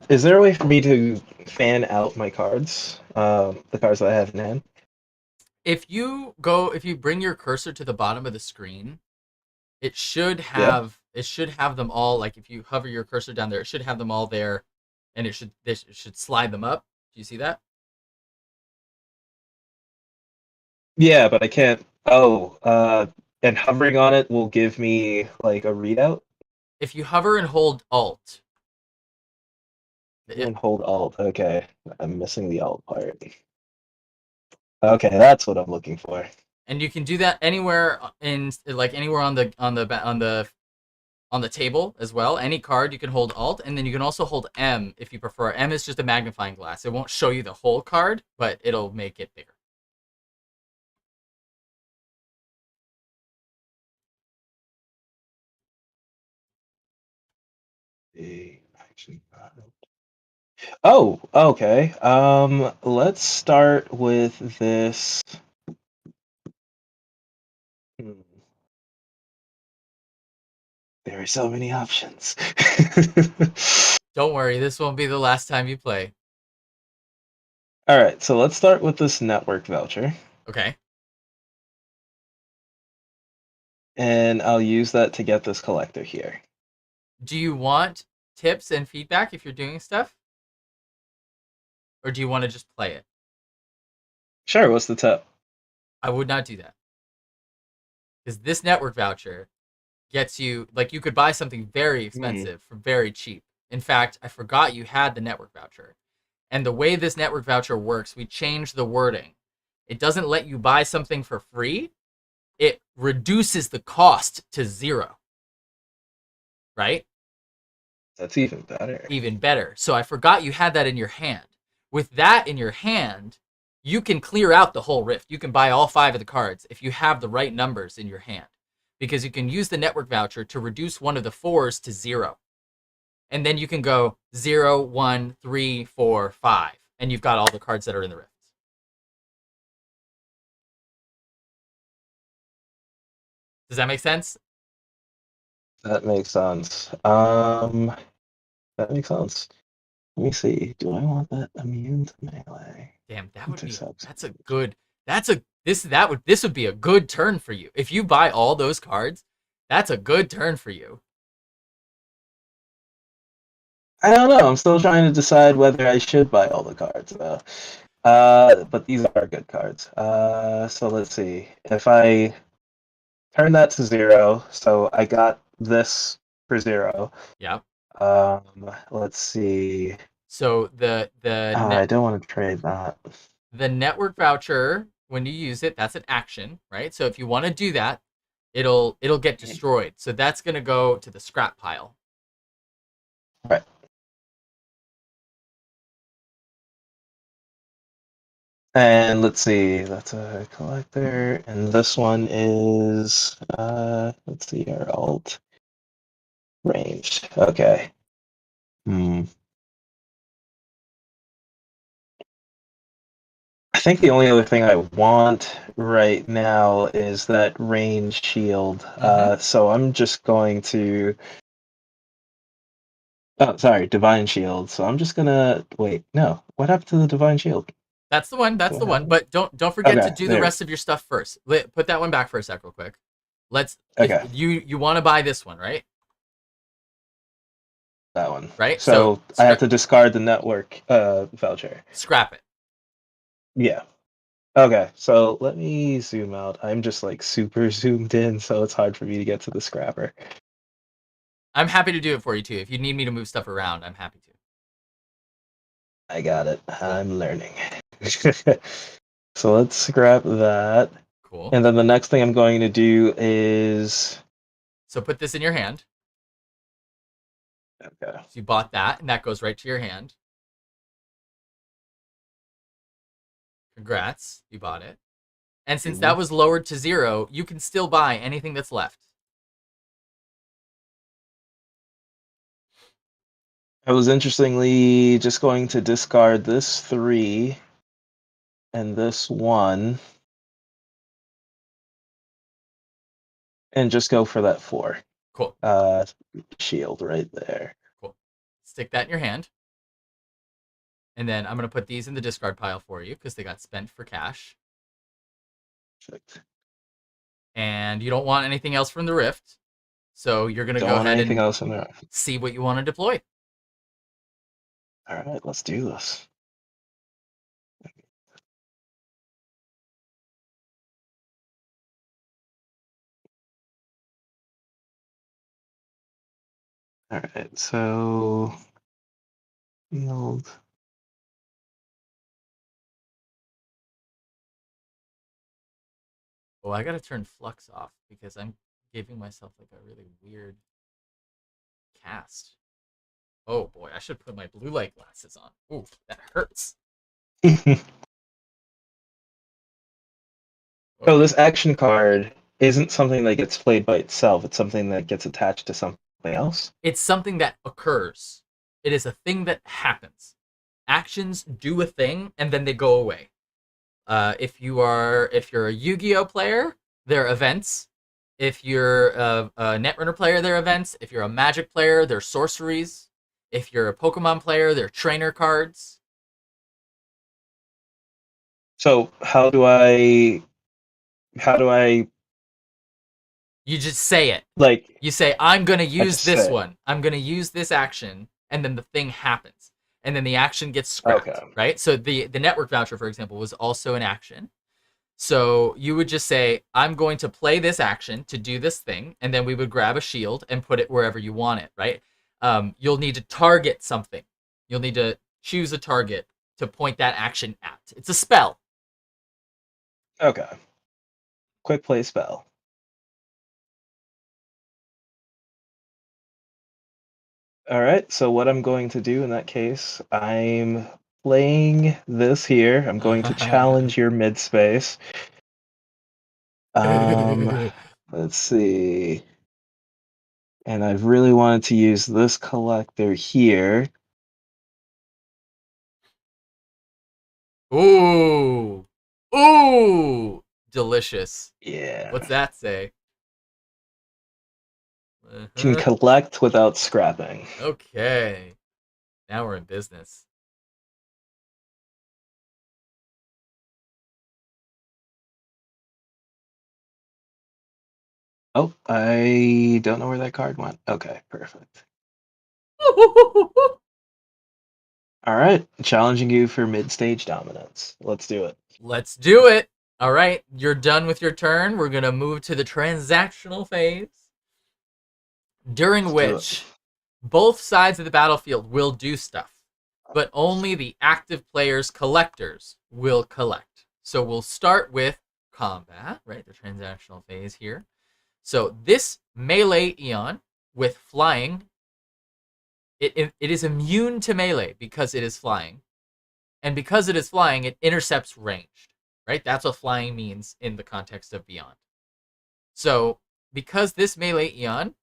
Is there a way for me to fan out my cards? The cards that I have in hand? If you bring your cursor to the bottom of the screen, it should Yeah. have them all. Like if you hover your cursor down there, it should have them all there, and it should slide them up. Do you see that? Yeah, but I can't. Oh, and hovering on it will give me like a readout. If you hover and hold Alt, And hold Alt. Okay, I'm missing the Alt part. Okay, that's what I'm looking for. and you can do that anywhere anywhere on the table as well. Any card you can hold Alt, and then you can also hold M if you prefer. M is just a magnifying glass. It won't show you the whole card, but it'll make it bigger. Oh, okay. Let's start with this. There are so many options. Don't worry, this won't be the last time you play. All right, so let's start with this network voucher, Okay. and I'll use that to get this collector here. Do you want tips and feedback if you're doing stuff? Or do you want to just play it? Sure, what's the tip? I would not do that. Because this network voucher gets you, like, you could buy something very expensive for very cheap. In fact, I forgot you had the network voucher. And the way this network voucher works, we changed the wording. It doesn't let you buy something for free. It reduces the cost to 0. Right? That's even better. Even better. So I forgot you had that in your hand. With that in your hand, you can clear out the whole Rift. You can buy all 5 of the cards if you have the right numbers in your hand. Because you can use the network voucher to reduce one of the 4s to 0. And then you can go 0, 1, 3, 4, 5. And you've got all the cards that are in the Rifts. Does that make sense? That makes sense. That makes sense. Let me see. Do I want that immune to melee? Damn, that would be Intercept. that's a This would be a good turn for you. If you buy all those cards, that's a good turn for you. I don't know. I'm still trying to decide whether I should buy all the cards though. But these are good cards. So let's see. If I turn that to 0, so I got this for 0. Yeah. Let's see. So I don't want to trade that. the network voucher, when you use it, that's an action, right? So if you want to do that, it'll get destroyed. So that's gonna go to the scrap pile. Right. And let's see, that's a collector, and this one is let's see, our alt ranged. Okay. I think the only other thing I want right now is that range shield. So I'm just going to. Oh, sorry, divine shield. So I'm just gonna wait. No, what happened to the divine shield? That's the one. That's What the one. happened? But don't forget Okay, to do the there. rest of your stuff first. Put that one back for a sec, real quick. Okay. You want to buy this one, right? That one. Right. So I have to discard the network voucher. Scrap it. Yeah. Okay, so let me zoom out. I'm just like super zoomed in, so it's hard for me to get to the scrapper. I'm happy to do it for you too. If you need me to move stuff around, I'm happy to. I got it. I'm learning. So let's scrap that. Cool. And then the next thing I'm going to do is. So put this in your hand. Okay. So you bought that, and that goes right to your hand. Congrats, you bought it. And since that was lowered to 0, you can still buy anything that's left. I was interestingly just going to discard this 3 and this 1 and just go for that 4. Cool. Shield right there. Cool. Stick that in your hand. And then I'm going to put these in the discard pile for you because they got spent for cash. Perfect. And you don't want anything else from the Rift. So you're going to Don't go want ahead anything and else in there. see what you want to deploy. All right, let's do this. All right, so field. Oh, I got to turn Flux off because I'm giving myself like a really weird cast. Oh boy, I should put my blue light glasses on. Oof, that hurts. So this action card isn't something that gets played by itself. It's something that gets attached to something else. It's something that occurs. It is a thing that happens. Actions do a thing and then they go away. If you're a Yu-Gi-Oh player, there are events. If you're a Netrunner player, there are events. If you're a Magic player, there are sorceries. If you're a Pokemon player, there are trainer cards. So how do I You just say it. like You say, I'm going to use just this say it. one. I'm going to use this action. And then the thing happens. And then the action gets scrapped, Okay. right? So the network voucher, for example, was also an action. So you would just say, I'm going to play this action to do this thing. And then we would grab a shield and put it wherever you want it, right? You'll need to target something. You'll need to choose a target to point that action at. It's a spell. Okay. Quick play spell. All right, so what I'm going to do in that case, I'm playing this here. I'm going to challenge your mid space. Let's see. And I've really wanted to use this collector here. Ooh. Ooh. Delicious. Yeah. What's that say? Can collect without scrapping. Okay. Now we're in business. Oh, I don't know where that card went. Okay, perfect. All right, challenging you for mid-stage dominance. Let's do it. Let's do it. All right, you're done with your turn. We're going to move to the transactional phase, during Let's do which both sides of the battlefield will do stuff, but only the active players' collectors will collect. So we'll start with combat, right? The transactional phase here. So this melee Eon with flying, it is immune to melee because it is flying. And because it is flying, it intercepts ranged, right? That's what flying means in the context of Beyond. So because this melee Eon,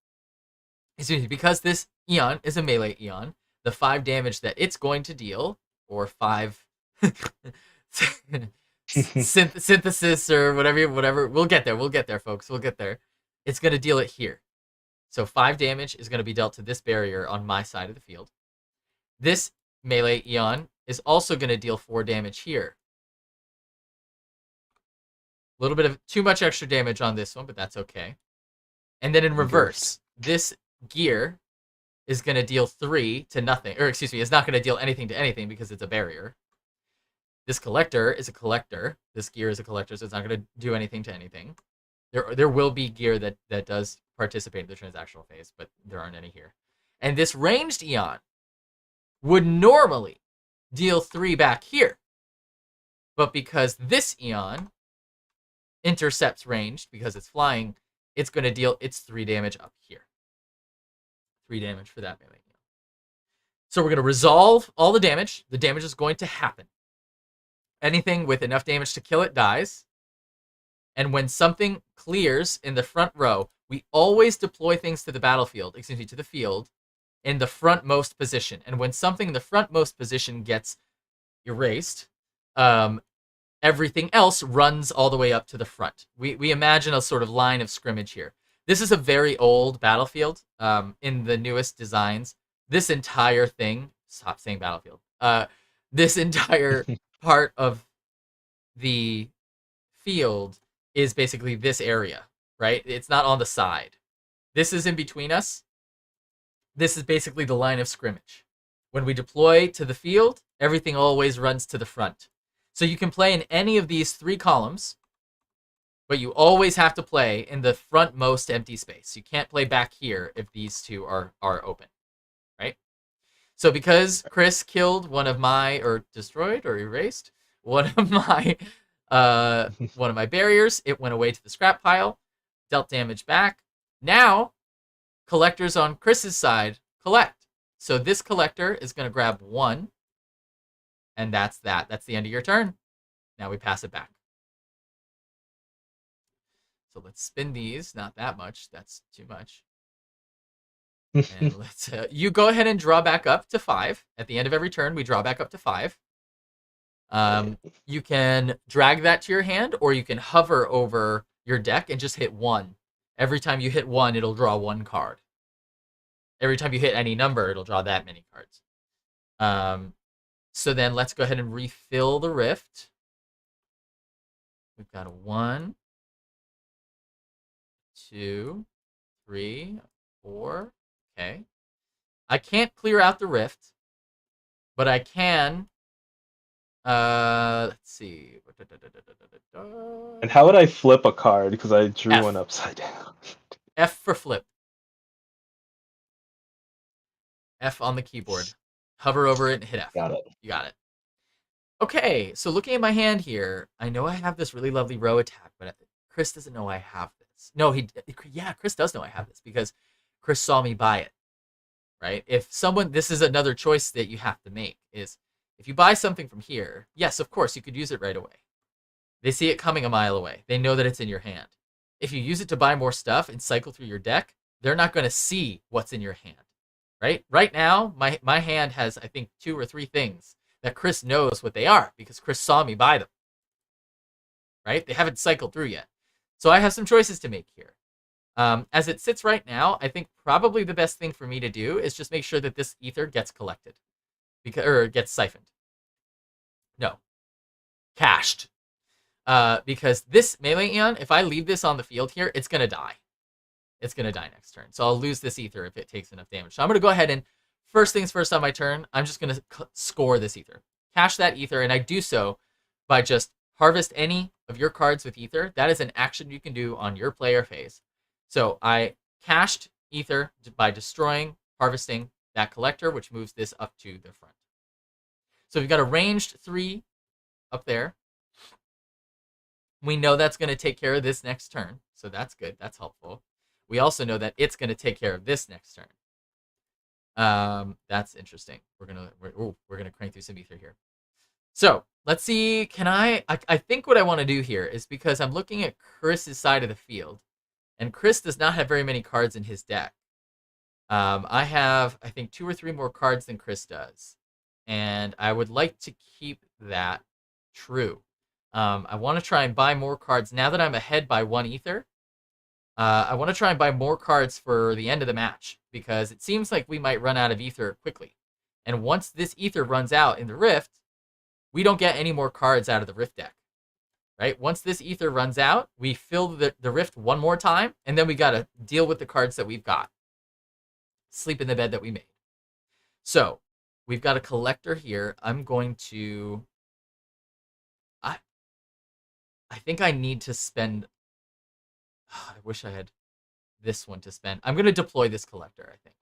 because this Eon is a melee Eon, the 5 damage that it's going to deal, or 5 synthesis or whatever, we'll get there, folks. We'll get there. It's going to deal it here. So 5 damage is going to be dealt to this barrier on my side of the field. This melee Eon is also going to deal 4 damage here. A little bit of too much extra damage on this one, but that's okay. And then in reverse, this gear is going to deal 3 to nothing. Or excuse me, it's not going to deal anything to anything because it's a barrier. This collector is a collector. This gear is a collector, so it's not going to do anything to anything. There will be gear that does participate in the transactional phase, but there aren't any here. And this ranged Eon would normally deal 3 back here. But because this Eon intercepts ranged, because it's flying, it's going to deal its 3 damage up here. 3 damage for that melee Eon. So we're going to resolve all the damage. The damage is going to happen. Anything with enough damage to kill it dies. And when something clears in the front row, we always deploy things to the battlefield, to the field, in the frontmost position. And when something in the frontmost position gets erased, everything else runs all the way up to the front. We imagine a sort of line of scrimmage here. This is a very old battlefield. In the newest designs, this entire thing, stop saying battlefield, this entire part of the field is basically this area, right? It's not on the side. This is in between us. This is basically the line of scrimmage. When we deploy to the field, everything always runs to the front. So you can play in any of these 3 columns, but you always have to play in the frontmost empty space. You can't play back here if these 2 are open, right? So because Chris killed one of my, or destroyed or erased one of my barriers, it went away to the scrap pile, dealt damage back. Now, collectors on Chris's side collect. So this collector is going to grab 1, and that's that. That's the end of your turn. Now we pass it back. So let's spin these. Not that much. That's too much. And let's you go ahead and draw back up to 5. At the end of every turn, we draw back up to 5. You can drag that to your hand, or you can hover over your deck and just hit 1. Every time you hit 1, it'll draw 1 card. Every time you hit any number, it'll draw that many cards. So then let's go ahead and refill the rift. We've got a 1, 2, 3, 4. Okay. I can't clear out the rift, but I can. Let's see. And how would I flip a card? Because I drew F. one upside down. F for flip. F on the keyboard. Hover over it and hit F. Got it. You got it. Okay, so looking at my hand here, I know I have this really lovely row attack, but Chris doesn't know I have this. No, Chris does know I have this because Chris saw me buy it, right? This is another choice that you have to make, is if you buy something from here, yes, of course, you could use it right away. They see it coming a mile away. They know that it's in your hand. If you use it to buy more stuff and cycle through your deck, they're not going to see what's in your hand, right? Right now, my hand has, I think, 2 or 3 things that Chris knows what they are because Chris saw me buy them, right? They haven't cycled through yet. So I have some choices to make here. As it sits right now, I think probably the best thing for me to do is just make sure that this ether gets collected, or gets siphoned. No, cached. Because this melee Eon, if I leave this on the field here, it's gonna die. it's going to die next turn. So I'll lose this ether if it takes enough damage. So I'm going to go ahead and, first things first on my turn, I'm just going to score this ether. Cash that ether, and I do so by just harvest any of your cards with ether. That is an action you can do on your player phase. So I cashed ether by destroying, harvesting that collector, which moves this up to the front. So we've got a ranged 3 up there. We know that's going to take care of this next turn, so that's good. That's helpful. We also know that it's going to take care of this next turn. That's interesting. We're gonna crank through some ether here. So let's see. Can I think what I want to do here is, because I'm looking at Chris's side of the field, and Chris does not have very many cards in his deck. I have, I think, 2 or 3 more cards than Chris does, and I would like to keep that true. I want to try and buy more cards now that I'm ahead by 1 ether. I want to try and buy more cards for the end of the match, because it seems like we might run out of ether quickly. And once this ether runs out in the Rift, we don't get any more cards out of the Rift deck. Right? Once this ether runs out, we fill the Rift one more time, and then we got to deal with the cards that we've got. Sleep in the bed that we made. So, we've got a collector here. I'm going to... I think I need to spend... I wish I had this one to spend. I'm going to deploy this collector, I think.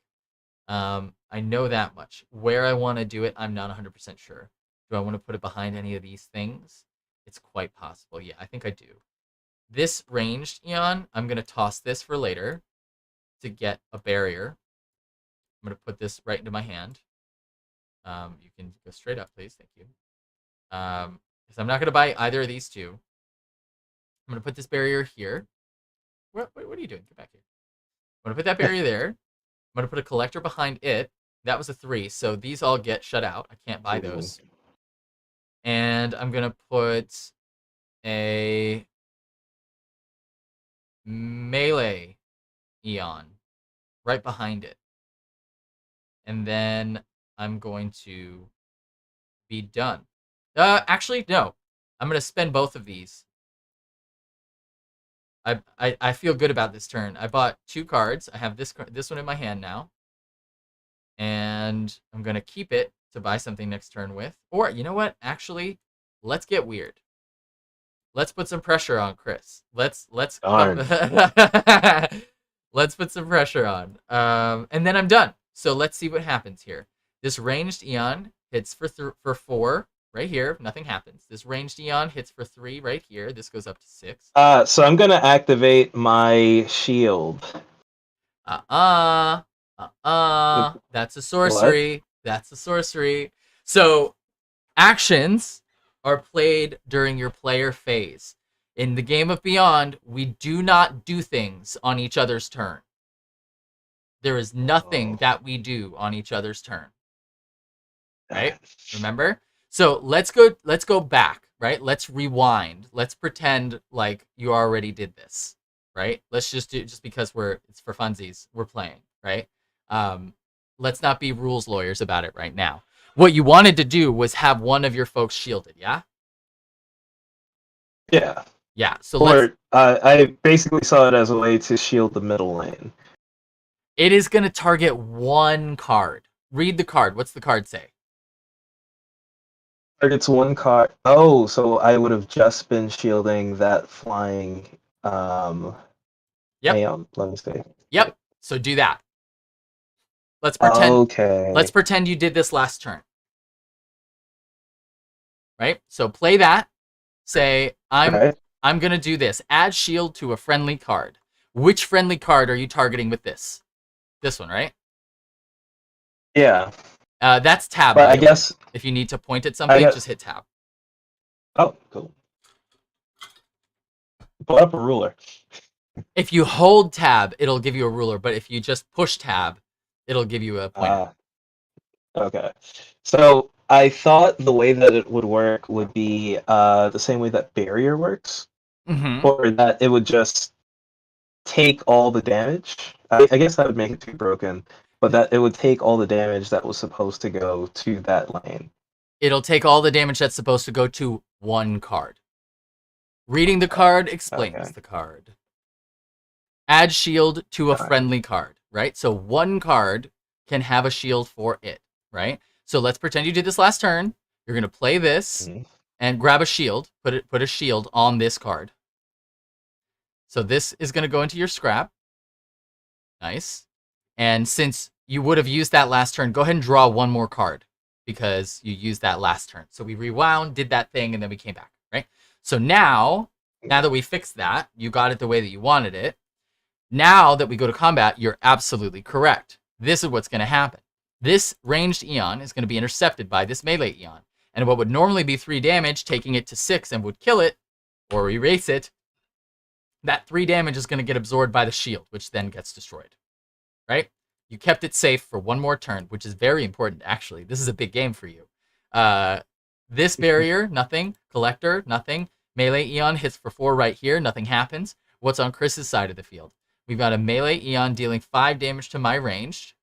I know that much. Where I want to do it, I'm not 100% sure. Do I want to put it behind any of these things? It's quite possible. Yeah, I think I do. This ranged Eon, I'm going to toss this for later to get a barrier. I'm going to put this right into my hand. You can go straight up, please. Thank you. Because I'm not going to buy either of these two. I'm going to put this barrier here. What are you doing? Get back here. I'm going to put that barrier there. I'm going to put a collector behind it. That was a 3, so these all get shut out. I can't buy those. And I'm going to put a melee Eon right behind it. And then I'm going to be done. Actually, no. I'm going to spend both of these. I feel good about this turn. I bought 2 cards. I have this one in my hand now. And I'm going to keep it to buy something next turn with. Or, you know what? Actually, let's get weird. Let's put some pressure on Chris. Let's let's put some pressure on. And then I'm done. So let's see what happens here. This ranged Eon hits for 4 right here. Nothing happens. This ranged Eon hits for 3 right here. This goes up to 6. So I'm gonna activate my shield. That's a sorcery. What? That's a sorcery. So actions are played during your player phase. In the game of Beyond, we do not do things on each other's turn. There is nothing that we do on each other's turn. Right? Remember? So let's go back, right? Let's rewind. Let's pretend like you already did this, right? Let's just do, just because it's for funsies, we're playing, right? Let's not be rules lawyers about it right now. What you wanted to do was have one of your folks shielded, yeah? Yeah. Yeah. So I basically saw it as a way to shield the middle lane. It is going to target 1 card. Read the card. What's the card say? Targets 1 card. Oh, so I would have just been shielding that flying. Yep. Aeon. Let me see. Yep. So do that. Let's pretend. Okay. Let's pretend you did this last turn. Right. So play that. Say I'm gonna do this. Add shield to a friendly card. Which friendly card are you targeting with this? This one, right? Yeah. That's tab. But I guess if you need to point at something, just hit tab. Oh, cool. Pull up a ruler. If you hold tab, it'll give you a ruler. But if you just push tab, it'll give you a pointer. Okay. So I thought the way that it would work would be the same way that barrier works, or that it would just take all the damage. I guess that would make it too broken, but that it would take all the damage that was supposed to go to that lane. It'll take all the damage that's supposed to go to 1 card. Reading the card explains the card. Add shield to a Alright. friendly card, right? So one card can have a shield for it, right? So let's pretend you did this last turn. You're gonna play this Mhm. and grab a shield. Put a shield on this card. So this is gonna go into your scrap. Nice. And since you would have used that last turn, go ahead and draw one more card because you used that last turn. So we rewound, did that thing, and then we came back, right? So now that we fixed that, you got it the way that you wanted it. Now that we go to combat, you're absolutely correct. This is what's going to happen. This ranged Eon is going to be intercepted by this melee Eon. And what would normally be 3 damage, taking it to 6 and would kill it or erase it, that 3 damage is going to get absorbed by the shield, which then gets destroyed. Right? You kept it safe for one more turn, which is very important, actually. This is a big game for you. This barrier, nothing. Collector, nothing. Melee Eon hits for 4 right here, nothing happens. What's on Chris's side of the field? We've got a melee Eon dealing 5 damage to my ranged.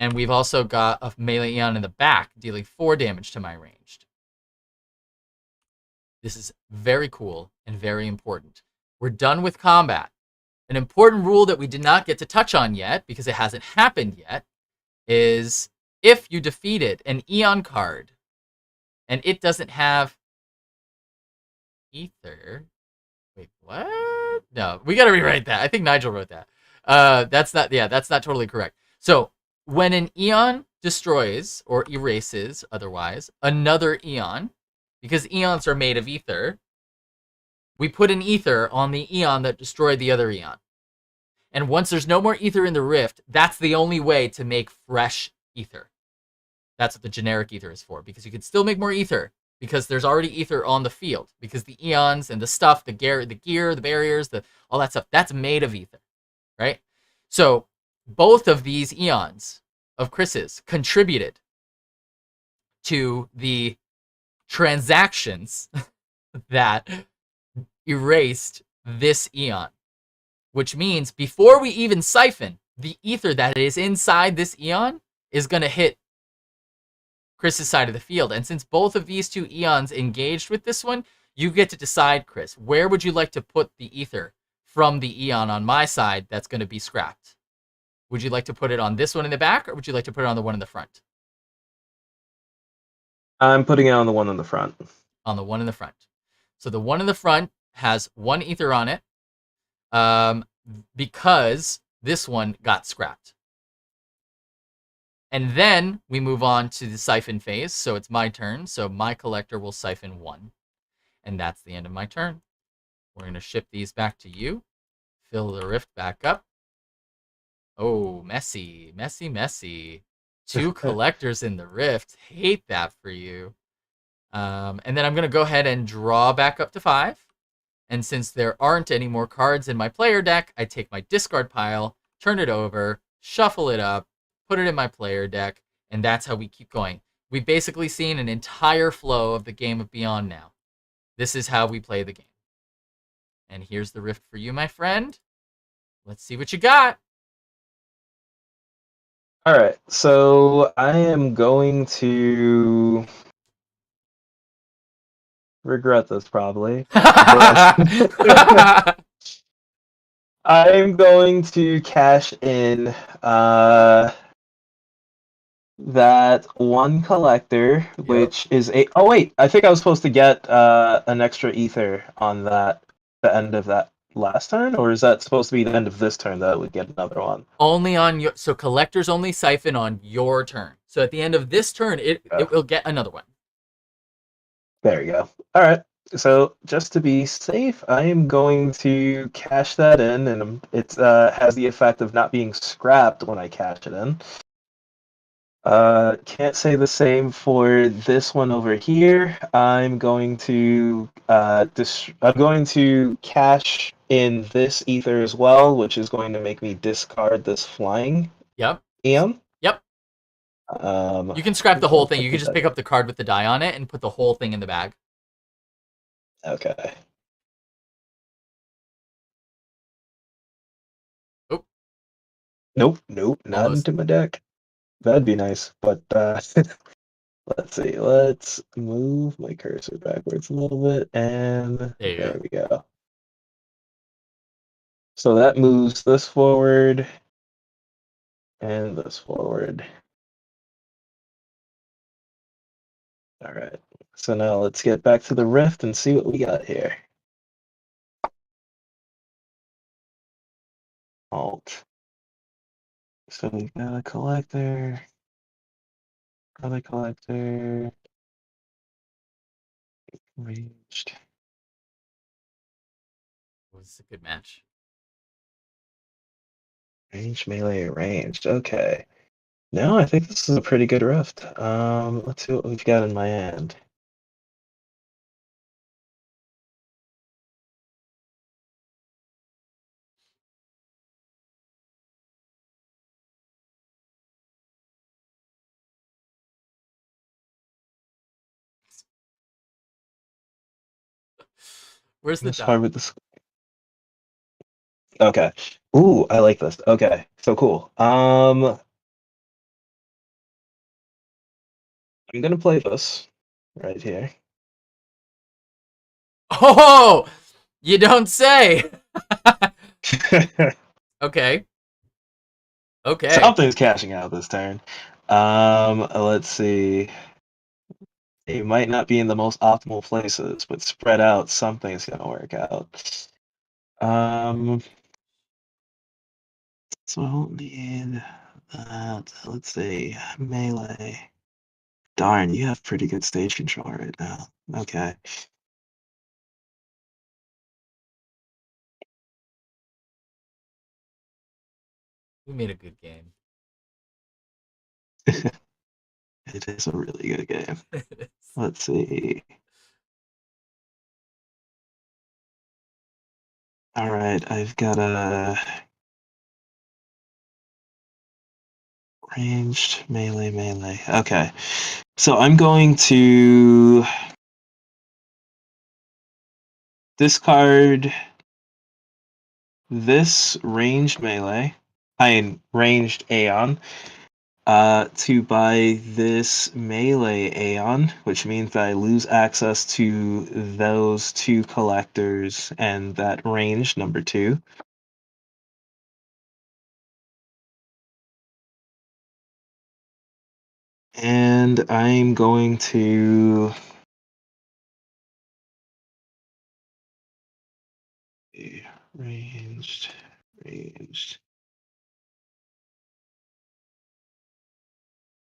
And we've also got a melee Eon in the back dealing 4 damage to my ranged. This is very cool and very important. We're done with combat. An important rule that we did not get to touch on yet, because it hasn't happened yet, is if you defeated an Eon card and it doesn't have Ether. Wait, what? No, we got to rewrite that. I think Nigel wrote that. That's not totally correct. So when an Eon destroys or erases otherwise another Eon, because Eons are made of Ether, we put an Ether on the Eon that destroyed the other Eon. And once there's no more Ether in the rift, that's the only way to make fresh Ether. That's what the generic Ether is for, because you can still make more Ether, because there's already Ether on the field, because the Eons and the stuff, the gear, the barriers, all that stuff, that's made of Ether, right? So both of these Eons of Chris's contributed to the transactions that erased this Eon, which means before we even siphon, the Ether that is inside this Eon is going to hit Chris's side of the field. And since both of these two Eons engaged with this one, you get to decide, Chris, where would you like to put the Ether from the Eon on my side that's going to be scrapped? Would you like to put it on this one in the back, or would you like to put it on the one in the front? I'm putting it on the one in the front. On the one in the front. So the one in the front has 1 Ether on it, because this one got scrapped. And then we move on to the siphon phase. So it's my turn. So my collector will siphon 1. And that's the end of my turn. We're going to ship these back to you. Fill the rift back up. Oh, messy, messy, messy. 2 collectors in the rift. Hate that for you. And then I'm going to go ahead and draw back up to 5. And since there aren't any more cards in my player deck, I take my discard pile, turn it over, shuffle it up, put it in my player deck, and that's how we keep going. We've basically seen an entire flow of the game of Beyond now. This is how we play the game. And here's the rift for you, my friend. Let's see what you got. All right, so I am going to regret this probably. I'm going to cash in that one collector, which is a. Oh wait, I think I was supposed to get an extra Ether on the end of that last turn, or is that supposed to be the end of this turn that I would get another one? Only on your, so collectors only siphon on your turn. So at the end of this turn, it will get another one. There you go. All right. So just to be safe, I am going to cash that in, and it has the effect of not being scrapped when I cash it in. Can't say the same for this one over here. I'm going to cash in this Ether as well, which is going to make me discard this flying Eon. Yep. You can scrap the whole thing. You can just pick up the card with the die on it and put the whole thing in the bag. Okay. Oh. Nope, not Almost. into my deck. That'd be nice, but let's see. Let's move my cursor backwards a little bit, and There you there we go. So that moves this forward and this forward. All right. So now let's get back to the rift and see what we got here. Alt. So we got a collector, another collector, ranged. It was a good match. Range, melee, ranged. Okay. No, I think this is a pretty good rift. Let's see what we've got in my hand. Where's the Let's die? start with this. Okay. Ooh, I like this. Okay, so cool. I'm gonna play this right here. Oh, you don't say. Okay. Okay. Something's cashing out this turn. Let's see. It might not be in the most optimal places, but spread out, something's gonna work out. So I'll need let's see, melee. Darn, you have pretty good stage control right now. Okay. We made a good game. It is a really good game. Let's see. All right, I've got a ranged melee. Okay, so I'm going to discard this ranged melee. Ranged Aeon. To buy this melee Aeon, which means that I lose access to those two collectors and that range, number 2. And I'm going to ranged.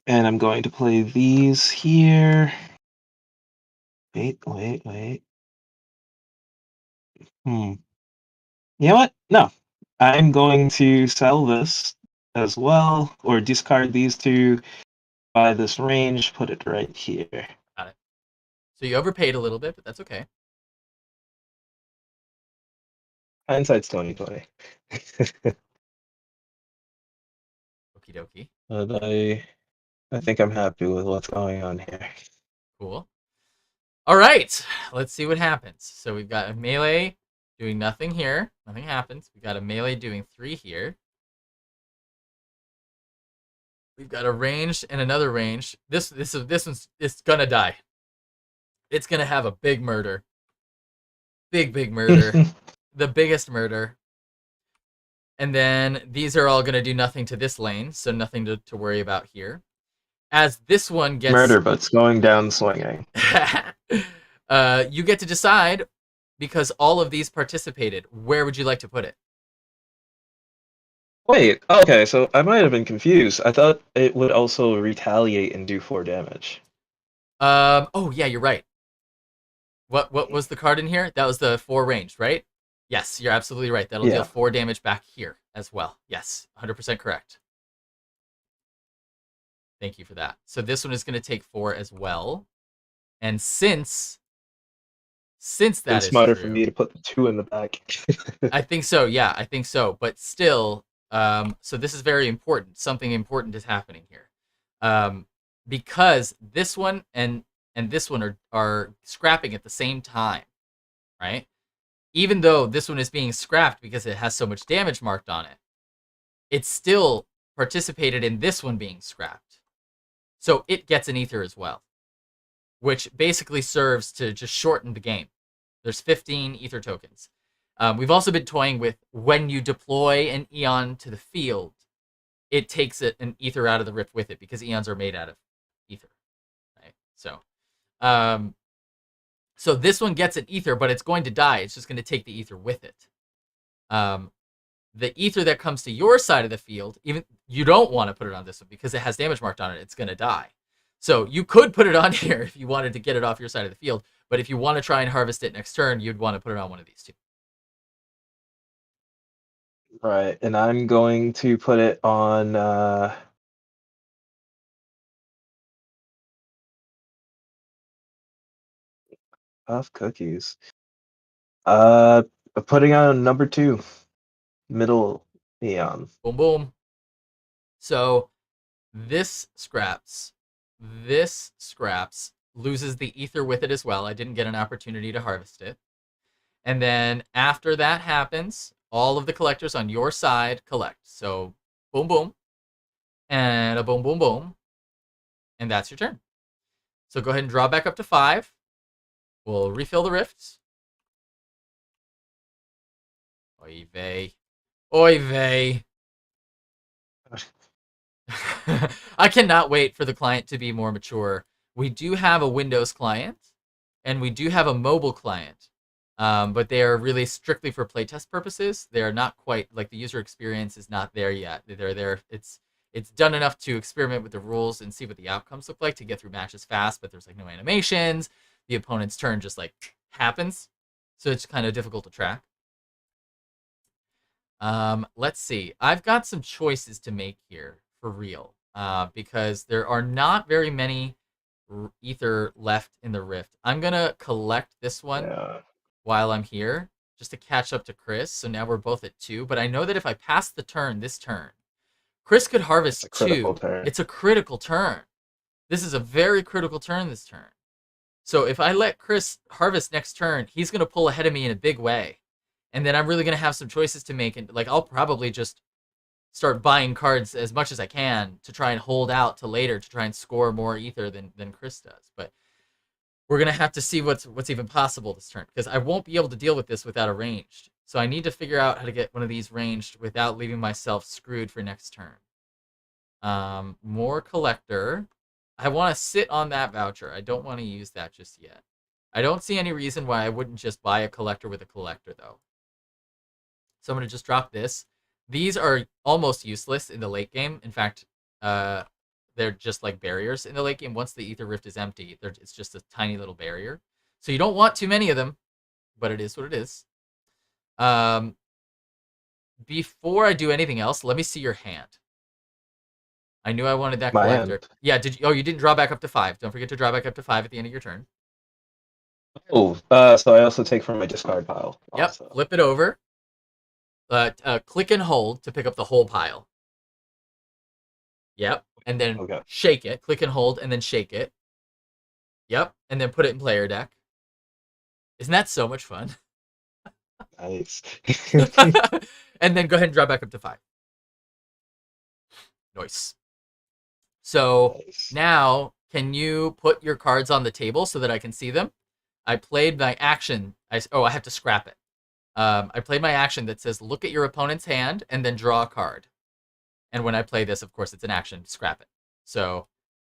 And I'm going to play these here. Wait. You know what? No. I'm going to sell this as well, or discard these two, buy this range, put it right here. Got it. So you overpaid a little bit, but that's okay. Hindsight's 2020. Okie dokie. But I think I'm happy with what's going on here. Cool. All right. Let's see what happens. So we've got a melee doing nothing here. Nothing happens. We've got a melee doing 3 here. We've got a range and another range. This one's it's gonna die. It's gonna have a big murder. Big murder. The biggest murder. And then these are all gonna do nothing to this lane, so nothing to worry about here. As this one gets Murder, but it's going down swinging. You get to decide, because all of these participated. Where would you like to put it? Wait, okay, so I might have been confused. I thought it would also retaliate and do 4 damage. Oh yeah, you're right. What was the card in here? That was the 4 range, right? Yes, you're absolutely right. That'll deal 4 damage back here as well. Yes, 100% correct. Thank you for that. So this one is going to take 4 as well. And since that is smarter true, for me to put the 2 in the back. I think so. Yeah, I think so. But still, so this is very important. Something important is happening here, because this one and this one are scrapping at the same time, right? Even though this one is being scrapped because it has so much damage marked on it, it still participated in this one being scrapped. So it gets an ether as well, which basically serves to just shorten the game. There's 15 ether tokens. We've also been toying with when you deploy an Eon to the field, it takes an ether out of the rift with it because Eons are made out of ether, right? So this one gets an ether, but it's going to die. It's just going to take the ether with it. The ether that comes to your side of the field, even you don't want to put it on this one because it has damage marked on it. It's going to die. So you could put it on here if you wanted to get it off your side of the field. But if you want to try and harvest it next turn, you'd want to put it on one of these two. Right, and I'm going to put it on. Tough cookies. Putting on number 2, middle Eon. Boom, boom. So this scraps loses the ether with it as well. I didn't get an opportunity to harvest it. And then after that happens, all of the collectors on your side collect. So boom, boom, and a boom, boom, boom. And that's your turn. So go ahead and draw back up to 5. We'll refill the rifts. Oy vey. Oy vey. I cannot wait for the client to be more mature. We do have a Windows client, and we do have a mobile client, but they are really strictly for playtest purposes. They are not quite, like, the user experience is not there yet. They're there. It's done enough to experiment with the rules and see what the outcomes look like to get through matches fast, but there's like no animations. The opponent's turn just like happens, so it's kind of difficult to track. Let's see. I've got some choices to make here for real, because there are not very many ether left in the rift. I'm gonna collect this one while I'm here just to catch up to Chris. So now we're both at 2, but I know that if I pass the turn this turn, Chris could harvest 2. Turn. It's a critical turn. This is a very critical turn this turn. So if I let Chris harvest next turn, he's going to pull ahead of me in a big way. And then I'm really going to have some choices to make. And like, I'll probably just start buying cards as much as I can to try and hold out to later to try and score more ether than Chris does. But we're going to have to see what's even possible this turn, because I won't be able to deal with this without a ranged. So I need to figure out how to get one of these ranged without leaving myself screwed for next turn. More collector. I want to sit on that voucher. I don't want to use that just yet. I don't see any reason why I wouldn't just buy a collector with a collector, though. So I'm going to just drop this. These are almost useless in the late game. In fact, they're just like barriers in the late game. Once the Ether Rift is empty, it's just a tiny little barrier. So you don't want too many of them, but it is what it is. Before I do anything else, let me see your hand. I knew I wanted that collector. Hand. Yeah, did you? Oh, you didn't draw back up to 5. Don't forget to draw back up to 5 at the end of your turn. Oh, so I also take from my discard pile. Yep, Also. flip it over. Click and hold to pick up the whole pile. Yep, and then shake it. Click and hold, and then shake it. Yep, and then put it in player deck. Isn't that so much fun? Nice. And then go ahead and draw back up to 5. Nice. So now, can you put your cards on the table so that I can see them? I played my action. I have to scrap it. I played my action that says look at your opponent's hand and then draw a card. And when I play this, of course, it's an action. Scrap it. So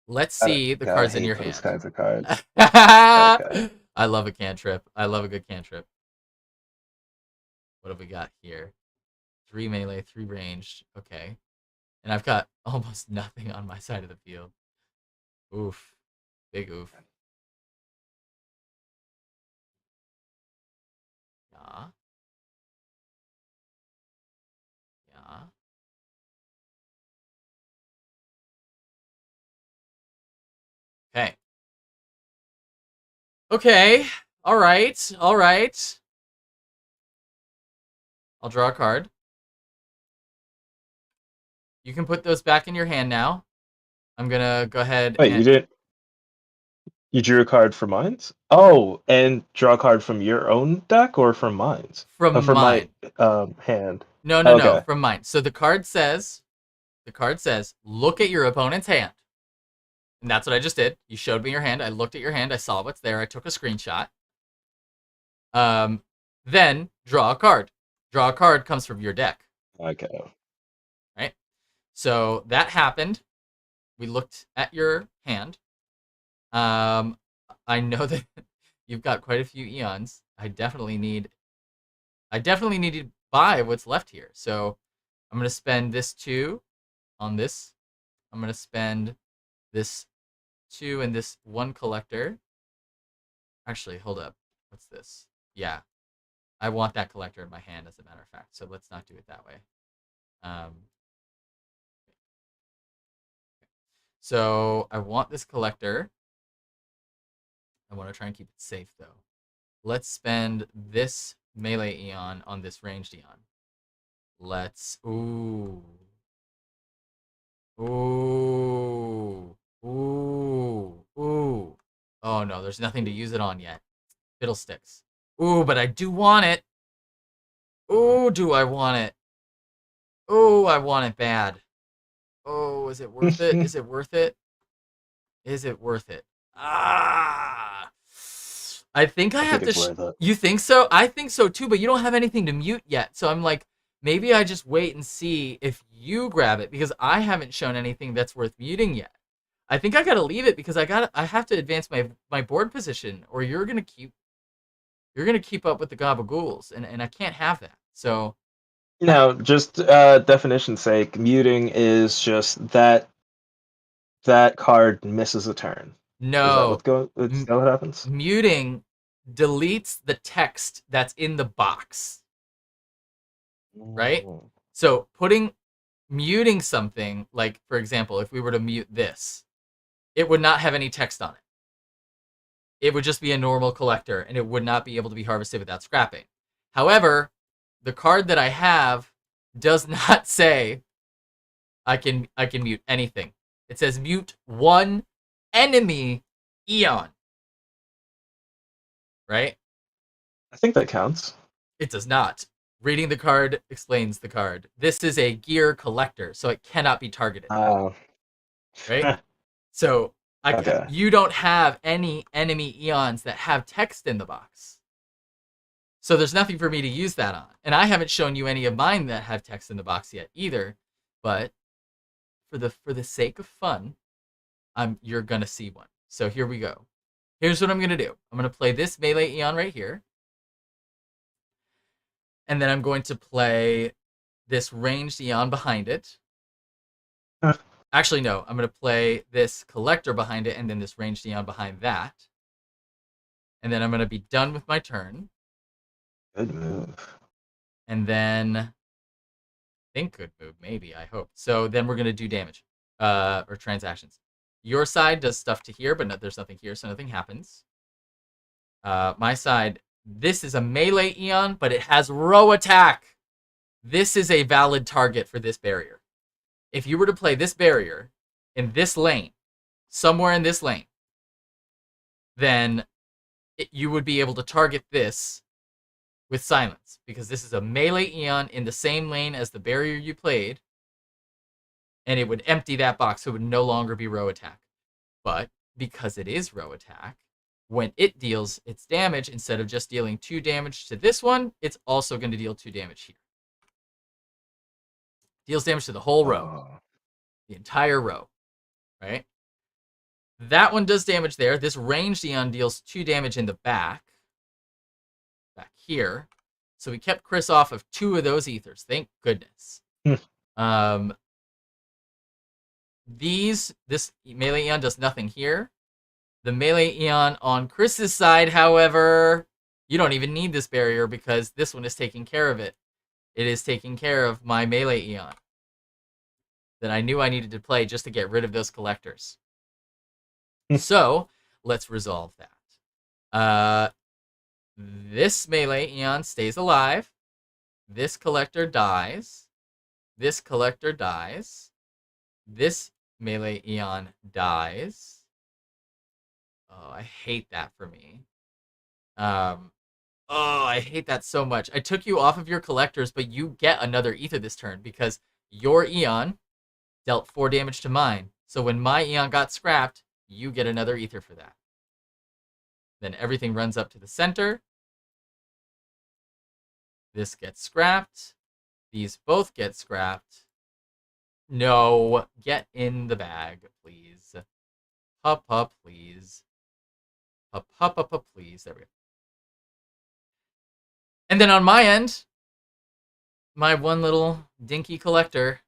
let's see the cards in your hand. Those kinds of cards. Okay. I love a cantrip. I love a good cantrip. What have we got here? 3 melee, 3 ranged. Okay. And I've got almost nothing on my side of the field. Oof. Big oof. Yeah. Yeah. Okay. Okay. All right. All right. I'll draw a card. You can put those back in your hand now. I'm gonna go ahead. Wait, you didn't? You drew a card from mine? Oh, and draw a card from your own deck or from mine? From mine. My hand. No, from mine. So the card says, look at your opponent's hand. And that's what I just did. You showed me your hand. I looked at your hand. I saw what's there. I took a screenshot. Then draw a card. Draw a card comes from your deck. Okay. Right? So that happened. We looked at your hand. I know that you've got quite a few eons. I definitely need to buy what's left here. So I'm gonna spend this 2 on this. I'm gonna spend this 2 and this 1 collector. Actually, hold up. What's this? Yeah. I want that collector in my hand, as a matter of fact. So let's not do it that way. So I want this collector. I want to try and keep it safe, though. Let's spend this melee Eon on this ranged Eon. Let's... Ooh. Ooh. Ooh. Ooh. Oh, no, there's nothing to use it on yet. Fiddlesticks. Ooh, but I do want it. Ooh, do I want it? Ooh, I want it bad. Oh, is it worth it? Is it worth it? Is it worth it? Ah! I think I have it's to... worth it. You think so? I think so, too, but you don't have anything to mute yet. So I'm like, maybe I just wait and see if you grab it, because I haven't shown anything that's worth muting yet. I think I gotta leave it because I have to advance my board position, or you're gonna keep up with the Gabagools, and I can't have that. So No, just definition's sake, muting is just that card misses a turn. no, Is that what happens? muting deletes the text that's in the box, right? Oh. So muting something, like, for example, if we were to mute this, it would not have any text on it. It would just be a normal collector, and it would not be able to be harvested without scrapping. However, the card that I have does not say I can mute anything. It says mute 1 enemy Eon. Right? I think that counts. It does not. Reading the card explains the card. This is a gear collector, so it cannot be targeted. Oh. Right? So Okay. you don't have any enemy Eons that have text in the box. So there's nothing for me to use that on. And I haven't shown you any of mine that have text in the box yet either. But for the sake of fun, you're gonna see one. So here we go. Here's what I'm gonna do. I'm gonna play this melee Eon right here. And then I'm going to play this ranged Eon behind it. Actually, no. I'm going to play this collector behind it and then this ranged Eon behind that. And then I'm going to be done with my turn. Good move. And then... I think good move, maybe, I hope. So then we're going to do damage. Or transactions. Your side does stuff to here, but there's nothing here, so nothing happens. My side... This is a melee Eon, but it has row attack. This is a valid target for this barrier. If you were to play this barrier in this lane, somewhere in this lane, then you would be able to target this with silence, because this is a melee Eon in the same lane as the barrier you played, and it would empty that box, so it would no longer be row attack. But because it is row attack, when it deals its damage, instead of just dealing 2 damage to this one, it's also going to deal 2 damage here. Deals damage to the whole row. The entire row. Right? That one does damage there. This ranged Eon deals 2 damage in the back. Back here. So we kept Chris off of 2 of those ethers. Thank goodness. This melee Eon does nothing here. The melee Eon on Chris's side, however, you don't even need this barrier because this one is taking care of it. It is taking care of my melee Eon that I knew I needed to play just to get rid of those collectors. So, let's resolve that. This melee Eon stays alive. This collector dies. This collector dies. This melee Eon dies. Oh, I hate that for me. Oh, I hate that so much. I took you off of your collectors, but you get another ether this turn because your Eon dealt 4 damage to mine. So when my Eon got scrapped, you get another ether for that. Then everything runs up to the center. This gets scrapped. These both get scrapped. No, get in the bag, please. Hup, hup, please. Hup, hup, hup, hup, please. There we go. And then on my end, my one little dinky collector,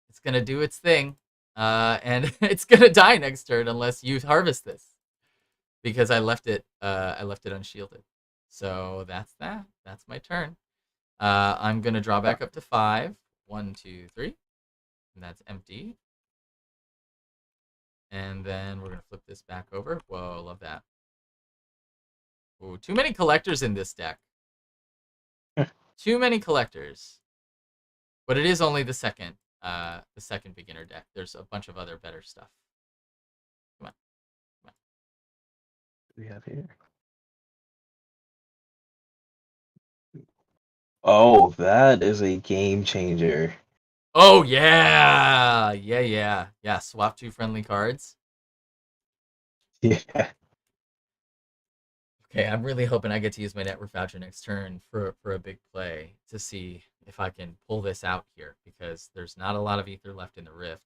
it's gonna do its thing, and it's gonna die next turn unless you harvest this, because I left it unshielded. So that's that. That's my turn. I'm gonna draw back up to 5. 1, 2, 3, and that's empty. And then we're gonna flip this back over. Whoa, love that. Ooh, too many collectors in this deck. Too many collectors. But it is only the second beginner deck. There's a bunch of other better stuff. Come on. What do we have here? Oh, that is a game changer. Oh yeah. Yeah, swap 2 friendly cards. Yeah. Okay, I'm really hoping I get to use my Network Voucher next turn for a big play to see if I can pull this out here, because there's not a lot of ether left in the Rift.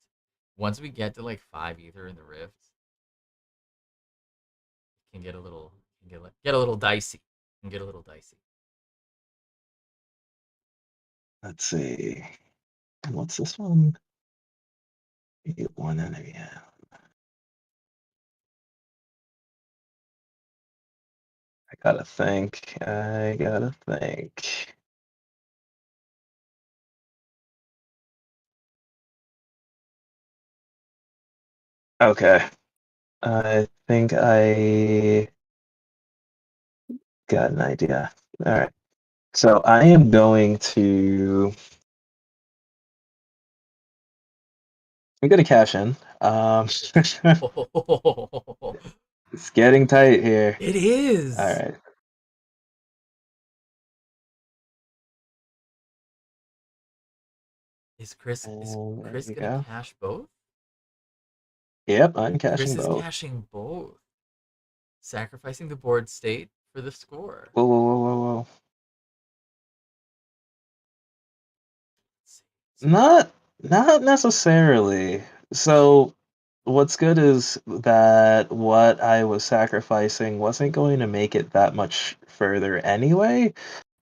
Once we get to like 5 ether in the Rift, it can get a little dicey. It can get a little dicey. Let's see. What's this one? You get one enemy. Yeah. I gotta think. Okay. I think I got an idea. All right. So I am going to. I'm gonna cash in. It's getting tight here. It is. All right. Is Chris There we gonna go. cash both? Yep, I'm Chris cashing is both. cashing both, sacrificing the board state for the score. Whoa, whoa, whoa, whoa, whoa. Not necessarily. So what's good is that what I was sacrificing wasn't going to make it that much further anyway,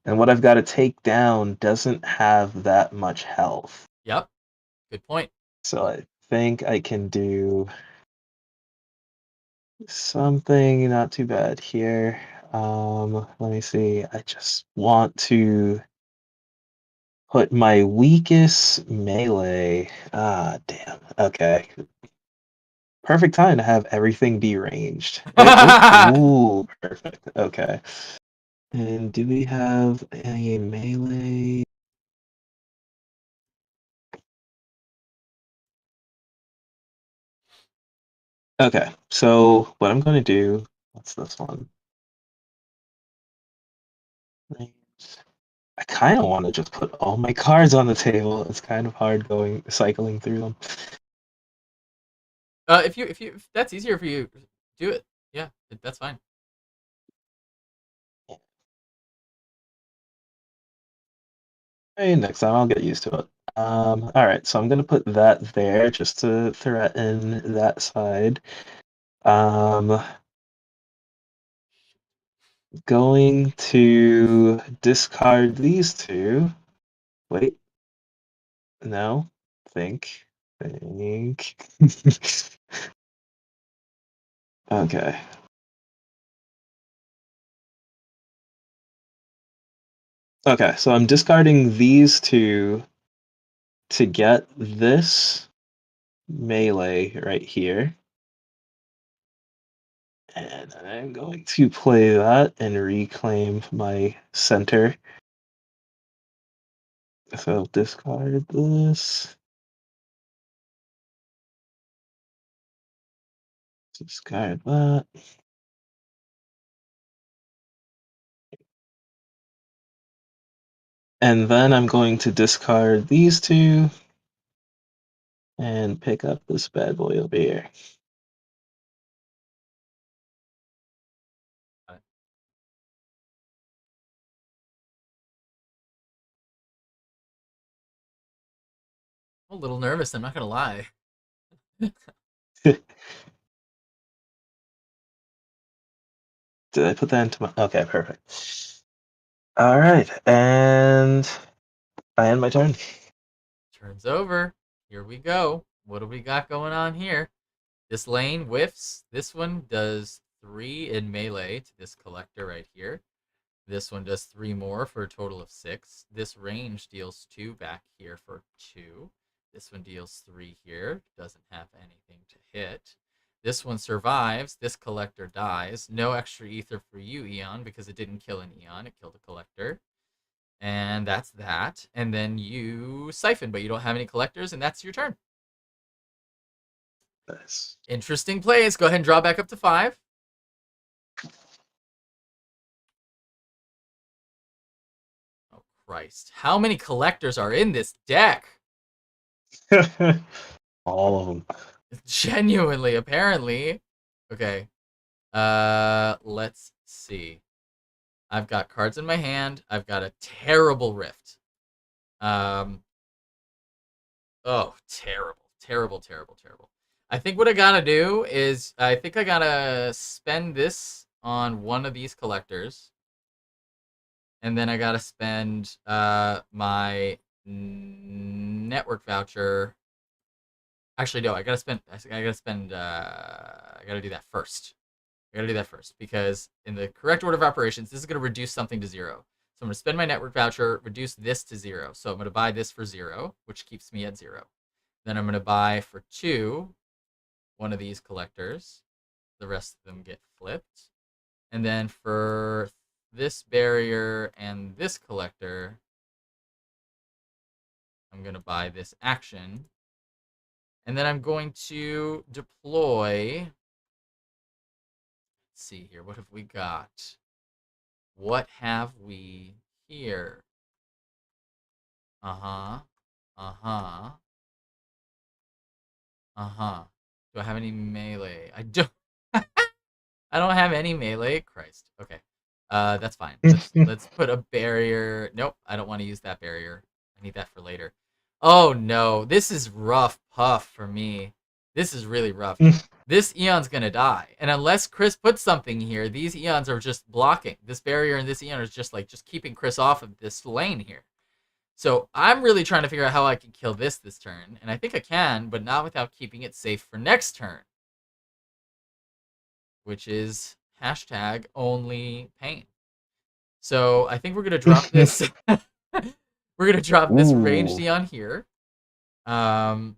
and what I've got to take down doesn't have that much health. Yep, good point. So I think I can do something not too bad here. Let me see. I just want to put my weakest melee. Ah, damn. Okay. Perfect time to have everything be ranged. Ooh, perfect. Okay. And do we have any melee? Okay, so what I'm going to do, what's this one? I kind of want to just put all my cards on the table. It's kind of hard cycling through them. If that's easier for you, do it. Yeah, that's fine. Hey, next time I'll get used to it. All right, so I'm gonna put that there just to threaten that side. Um, going to discard these two. Wait, no, think. Okay. Okay, so I'm discarding these two to get this melee right here. And I'm going to play that and reclaim my center. So discard this. Discard that. And then I'm going to discard these two and pick up this bad boy over here. I'm a little nervous, I'm not gonna lie. Did I put that into my? Okay, perfect. All right, and I end my turn. Turn's over. Here we go. What do we got going on here? This lane whiffs. This one does 3 in melee to this collector right here. This one does 3 more for a total of 6. This range deals 2 back here for 2. This one deals 3 here. Doesn't have anything to hit. This one survives. This collector dies. No extra ether for you, Eon, because it didn't kill an Eon. It killed a collector. And that's that. And then you siphon, but you don't have any collectors, and that's your turn. Nice. Interesting plays. Go ahead and draw back up to 5. Oh, Christ. How many collectors are in this deck? All of them. Genuinely, apparently. Okay. Let's see. I've got cards in my hand. I've got a terrible rift. Oh, terrible. I think what I gotta do is I think I gotta spend this on one of these collectors, and then I gotta spend my network voucher. Actually, no, I gotta do that first. I gotta do that first because in the correct order of operations, this is gonna reduce something to 0. So I'm gonna spend my network voucher, reduce this to 0. So I'm gonna buy this for 0, which keeps me at 0. Then I'm gonna buy for 2 one of these collectors. The rest of them get flipped. And then for this barrier and this collector, I'm gonna buy this action. And then I'm going to deploy. Let's see here. What have we got? What have we here? Uh-huh. Do I have any melee? I don't. I don't have any melee. Christ. Okay. That's fine. Let's put a barrier. Nope. I don't want to use that barrier. I need that for later. Oh no, this is rough puff for me. This is really rough. This Eon's gonna die, and unless Chris puts something here, these Eons are just blocking. This barrier and this Eon is just keeping Chris off of this lane here. So I'm really trying to figure out how I can kill this turn, and I think I can, but not without keeping it safe for next turn, which is #only pain. So I think we're gonna drop this. We're gonna drop this ranged Eon here, and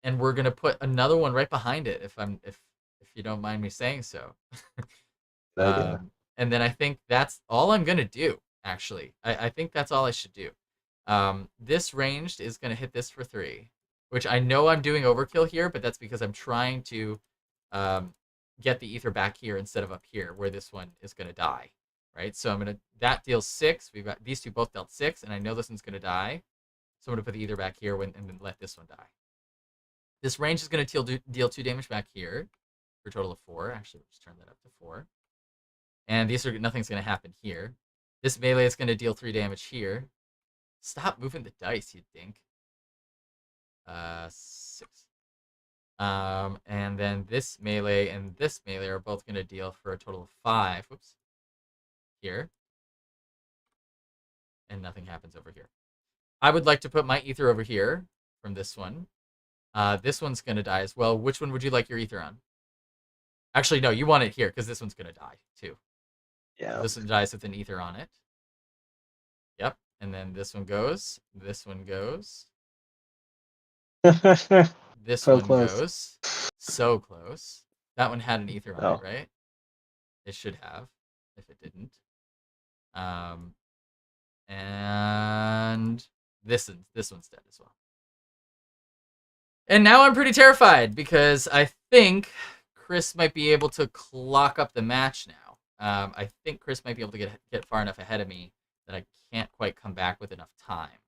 we're gonna put another one right behind it. If you don't mind me saying so. And then I think that's all I'm gonna do. Actually, I think that's all I should do. This ranged is gonna hit this for 3, which I know I'm doing overkill here, but that's because I'm trying to get the ether back here instead of up here, where this one is gonna die. Right, so that deals 6. We've got these two both dealt 6, and I know this one's gonna die. So I'm gonna put the ether back here and then let this one die. This range is gonna deal 2 damage back here for a total of 4. Actually, we'll just turn that up to 4. And nothing's gonna happen here. This melee is gonna deal 3 damage here. Stop moving the dice, you dink. 6. And then this melee and this melee are both gonna deal for a total of 5. Whoops. Here, and nothing happens over here. I would like to put my ether over here from this one. This one's gonna die as well. Which one would you like your ether on? Actually, no, you want it here because this one's gonna die too. Yeah. This one dies with an ether on it. Yep, and then this one goes. This one goes. This So one close. goes. So close. That one had an ether on Oh. it, right? It should have, if it didn't. And this one's dead as well. And now I'm pretty terrified because I think Chris might be able to clock up the match now. I think Chris might be able to get far enough ahead of me that I can't quite come back with enough time.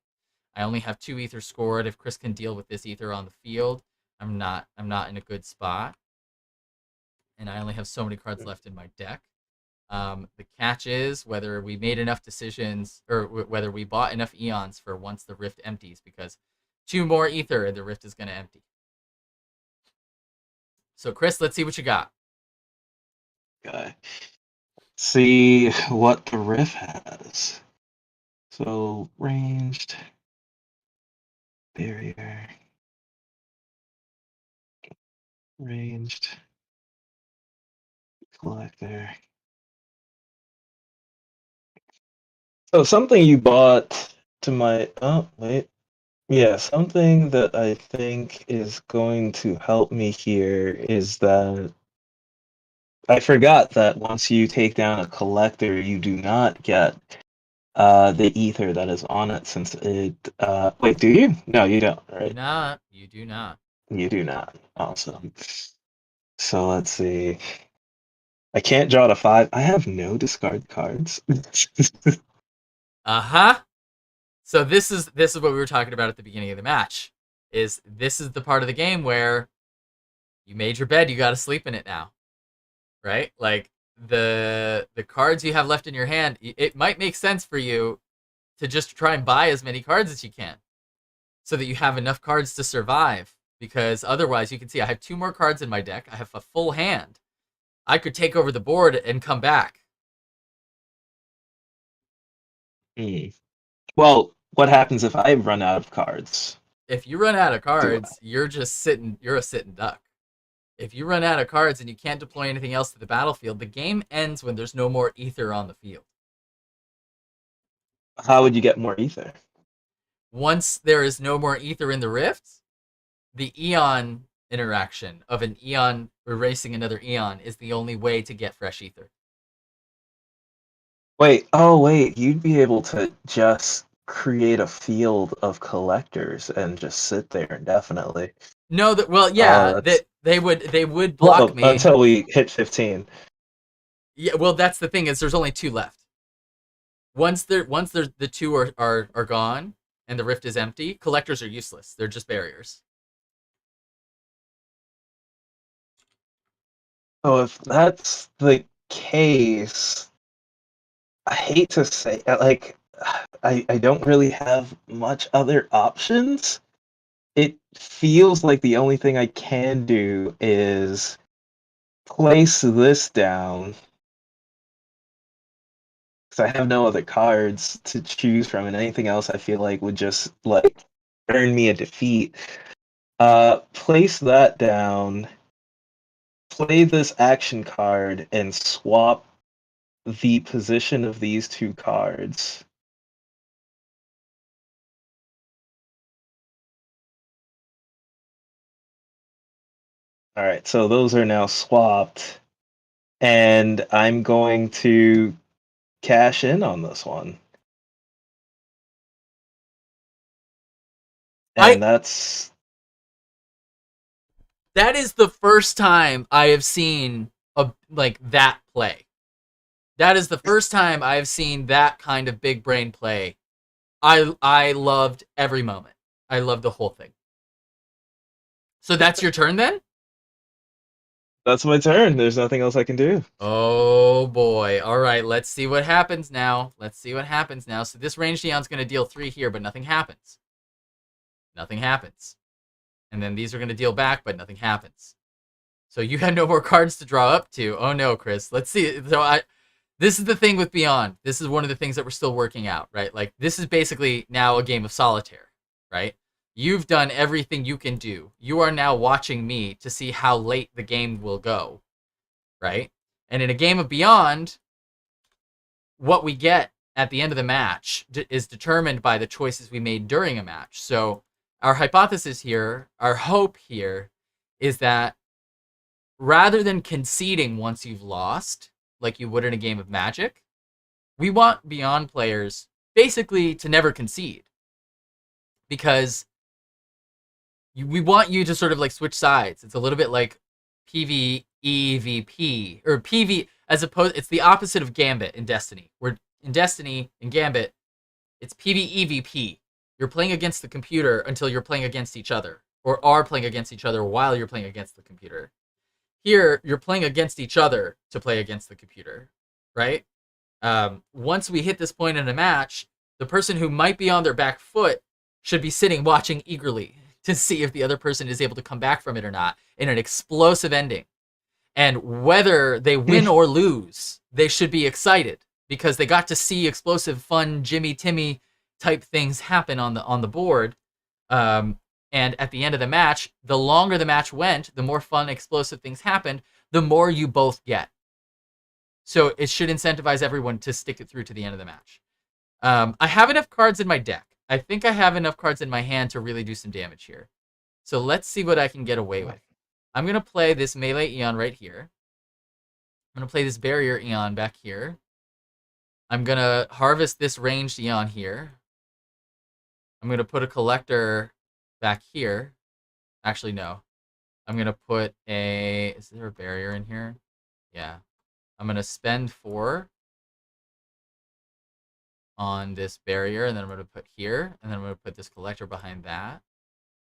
I only have 2 ether scored. If Chris can deal with this ether on the field, I'm not in a good spot. And I only have so many cards left in my deck. The catch is whether we made enough decisions or whether we bought enough Eons for once the rift empties, because 2 more ether, and the rift is going to empty. So, Chris, let's see what you got. Okay. See what the riff has. So ranged barrier, ranged collector. So something you bought to my something that I think is going to help me here is that I forgot that once you take down a collector, you do not get the ether that is on it, since it wait, do you? No, you don't, You do right? not. You do not. You do not. Awesome. So let's see. I can't draw to 5. I have no discard cards. Uh-huh. So this is what we were talking about at the beginning of the match. This is the part of the game where you made your bed, you got to sleep in it now. Right? Like the cards you have left in your hand, it might make sense for you to just try and buy as many cards as you can so that you have enough cards to survive, because otherwise you can see I have 2 more cards in my deck. I have a full hand. I could take over the board and come back. Well, what happens if I run out of cards? If you run out of cards, you're a sitting duck. If you run out of cards and you can't deploy anything else to the battlefield, the game ends when there's no more ether on the field. How would you get more ether? Once there is no more ether in the rift, the Eon interaction of an Eon erasing another Eon is the only way to get fresh ether. Wait, you'd be able to just create a field of collectors and just sit there indefinitely. No, that they would block me until we hit 15. Yeah, well, that's the thing, is there's only 2 left. Once the 2 are gone and the rift is empty, collectors are useless. They're just barriers. So if that's the case, I hate to say, like, I don't really have much other options. It feels like the only thing I can do is place this down, because I have no other cards to choose from, and anything else I feel like would just, like, earn me a defeat. Place that down, play this action card, and swap the position of these 2 cards. Alright, so those are now swapped, and I'm going to cash in on this one. And That is the first time I have seen that play. That is the first time I have seen that kind of big brain play. I loved every moment. I loved the whole thing. So that's your turn then? That's my turn. There's nothing else I can do. Oh boy. All right, let's see what happens now. So this ranged Eon's going to deal 3 here, but nothing happens. Nothing happens. And then these are going to deal back, but nothing happens. So you have no more cards to draw up to. Oh no, Chris. Let's see. This is the thing with Beyond. This is one of the things that we're still working out, right? Like, this is basically now a game of solitaire, right? You've done everything you can do. You are now watching me to see how late the game will go, right? And in a game of Beyond, what we get at the end of the match is determined by the choices we made during a match. So our hypothesis here, our hope here, is that rather than conceding once you've lost, like you would in a game of Magic, we want Beyond players basically to never concede. Because we want you to sort of like switch sides. It's a little bit like PvEVP, or PV, as opposed, it's the opposite of Gambit in Destiny. Where in Destiny, in Gambit, it's PvEVP. You're playing against the computer until you're playing against each other, or are playing against each other while you're playing against the computer. Here, you're playing against each other to play against the computer, right? Once we hit this point in a match, the person who might be on their back foot should be sitting watching eagerly to see if the other person is able to come back from it or not in an explosive ending. And whether they win or lose, they should be excited because they got to see explosive, fun, Jimmy Timmy type things happen on the board. And at the end of the match, the longer the match went, the more fun, explosive things happened, the more you both get. So it should incentivize everyone to stick it through to the end of the match. I have enough cards in my deck. I think I have enough cards in my hand to really do some damage here. So let's see what I can get away with. I'm going to play this Melee Eon right here. I'm going to play this Barrier Eon back here. I'm going to harvest this ranged Eon here. I'm going to put a Collector back here. Actually, no. I'm going to put a... Is there a Barrier in here? Yeah. I'm going to spend 4 on this Barrier, and then I'm going to put here, and then I'm going to put this Collector behind that.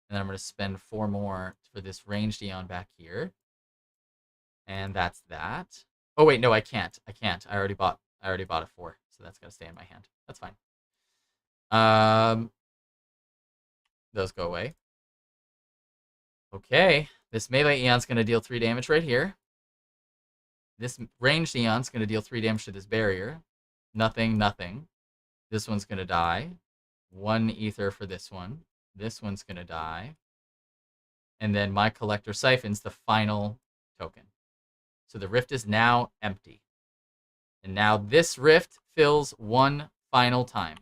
And then I'm going to spend 4 more for this ranged Eon back here. And that's that. Oh, wait, no, I can't. I already bought a 4, so that's got to stay in my hand. That's fine. Those go away. Okay, this Melee Eon's going to deal 3 damage right here. This ranged Eon's going to deal 3 damage to this Barrier. Nothing, nothing. This one's going to die. 1 ether for this one. This one's going to die. And then my Collector siphons the final token. So the rift is now empty. And now this rift fills 1 final time.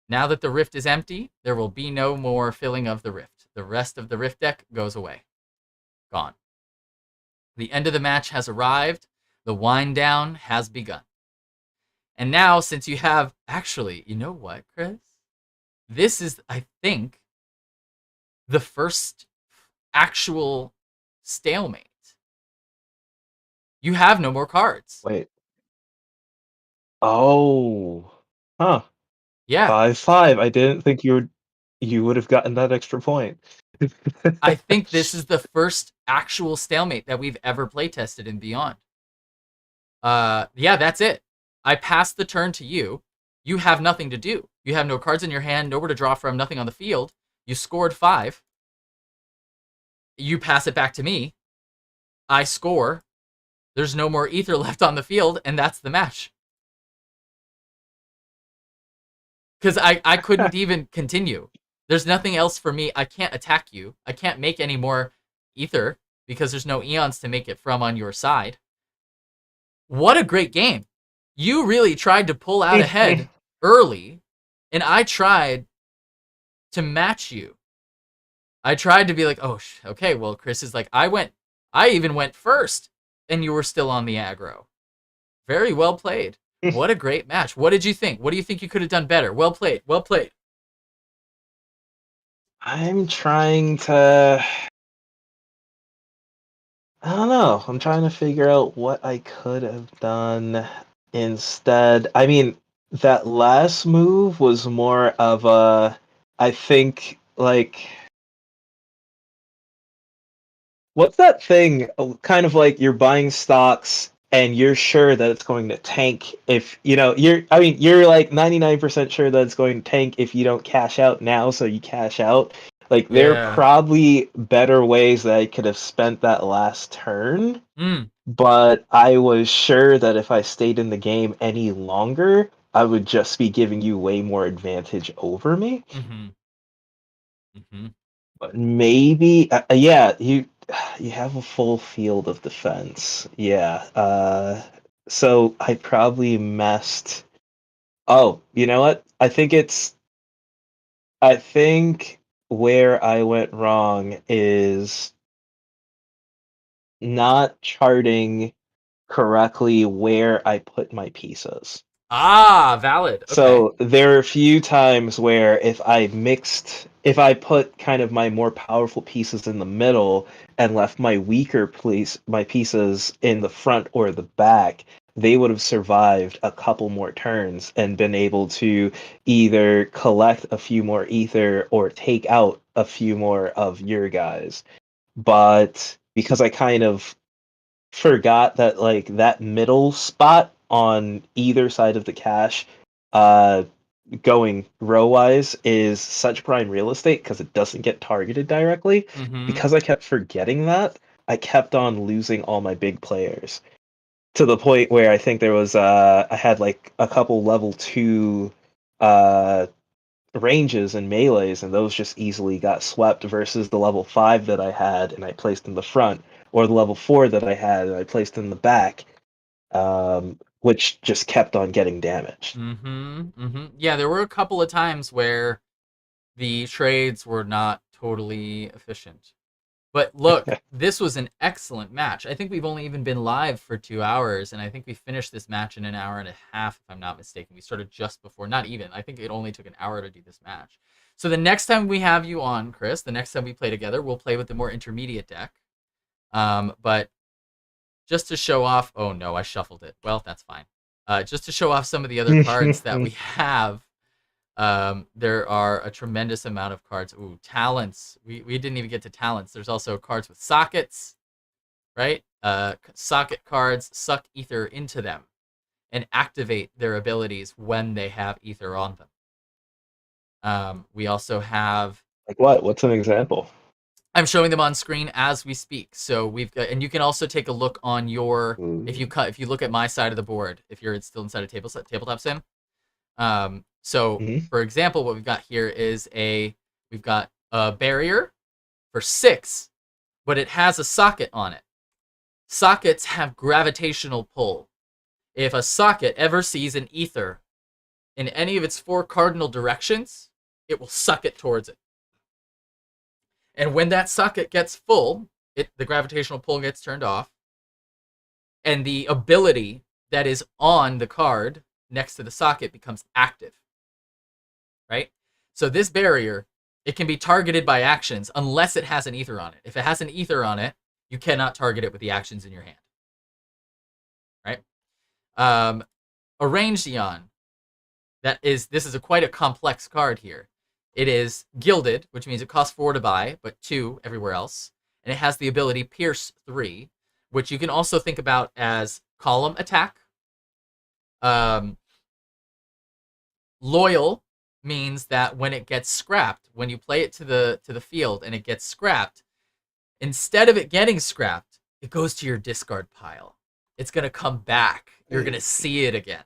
Now that the rift is empty, there will be no more filling of the rift. The rest of the rift deck goes away. Gone. The end of the match has arrived. The wind down has begun. And now, since you have... Actually, you know what, Chris? This is, I think, the first actual stalemate. You have no more cards. Wait. Oh. Huh. Yeah. 5-5. I didn't think you would have gotten that extra point. I think this is the first actual stalemate that we've ever playtested in Beyond. Yeah, that's it. I passed the turn to you. You have nothing to do. You have no cards in your hand, nowhere to draw from, nothing on the field. You scored 5. You pass it back to me. I score. There's no more ether left on the field, and that's the match. Because I couldn't even continue. There's nothing else for me. I can't attack you. I can't make any more ether because there's no eons to make it from on your side. What a great game. You really tried to pull out ahead early, and I tried to match you. I tried to be like, oh, okay, well, Chris is like, I even went first, and you were still on the aggro. Very well played. What a great match. What did you think? What do you think you could have done better? Well played. Well played. I'm trying to... I don't know. I'm trying to figure out what I could have done instead. I mean, that last move was more of a... I think, like... What's that thing? Kind of like you're buying stocks and you're sure that it's going to tank if, you're like 99% sure that it's going to tank if you don't cash out now, so you cash out. Like, there are probably better ways that I could have spent that last turn, but I was sure that if I stayed in the game any longer, I would just be giving you way more advantage over me. But maybe, yeah, you have a full field of defense. Yeah. So I probably messed. Oh, you know what? I think where I went wrong is not charting correctly where I put my pieces. Ah, valid. Okay. So there are a few times where if I put kind of my more powerful pieces in the middle and left my weaker pieces in the front or the back, they would have survived a couple more turns and been able to either collect a few more ether or take out a few more of your guys. But because I kind of forgot that, like, that middle spot on either side of the cache going row wise is such prime real estate because it doesn't get targeted directly. Mm-hmm. Because I kept forgetting that, I kept on losing all my big players to the point where I think there was I had like a couple level 2 uh ranges and melees, and those just easily got swept versus the level 5 that I had and I placed in the front, or the level 4 that I had and I placed in the back, which just kept on getting damaged. Mm-hmm. Mm-hmm. Yeah, there were a couple of times where the trades were not totally efficient. But look, this was an excellent match. I think we've only even been live for 2 hours, and I think we finished this match in an hour and a half, if I'm not mistaken. We started just before, not even. I think it only took an hour to do this match. So the next time we have you on, Chris, the next time we play together, we'll play with the more intermediate deck. But just to show off, oh no, I shuffled it. Well, that's fine. Just to show off some of the other cards that we have. There are a tremendous amount of cards. Ooh, talents. We didn't even get to talents. There's also cards with sockets, right? Socket cards suck ether into them and activate their abilities when they have ether on them. We also have. Like what? What's an example? I'm showing them on screen as we speak. So we've got, and you can also take a look on your. If you look at my side of the board, if you're still inside of tabletop sim. So, for example, what we've got here is we've got a barrier for 6, but it has a socket on it. Sockets have gravitational pull. If a socket ever sees an ether in any of its 4 cardinal directions, it will suck it towards it. And when that socket gets full, the gravitational pull gets turned off, and the ability that is on the card next to the socket becomes active. Right? So this barrier, it can be targeted by actions unless it has an ether on it. If it has an ether on it, you cannot target it with the actions in your hand. Right? Arranged Eon. This is quite a complex card here. It is gilded, which means it costs 4 to buy, but 2 everywhere else. And it has the ability Pierce 3, which you can also think about as column attack. Loyal means that when it gets scrapped, when you play it to the field and it gets scrapped, instead of it getting scrapped, it goes to your discard pile. It's going to come back. You're going to see it again,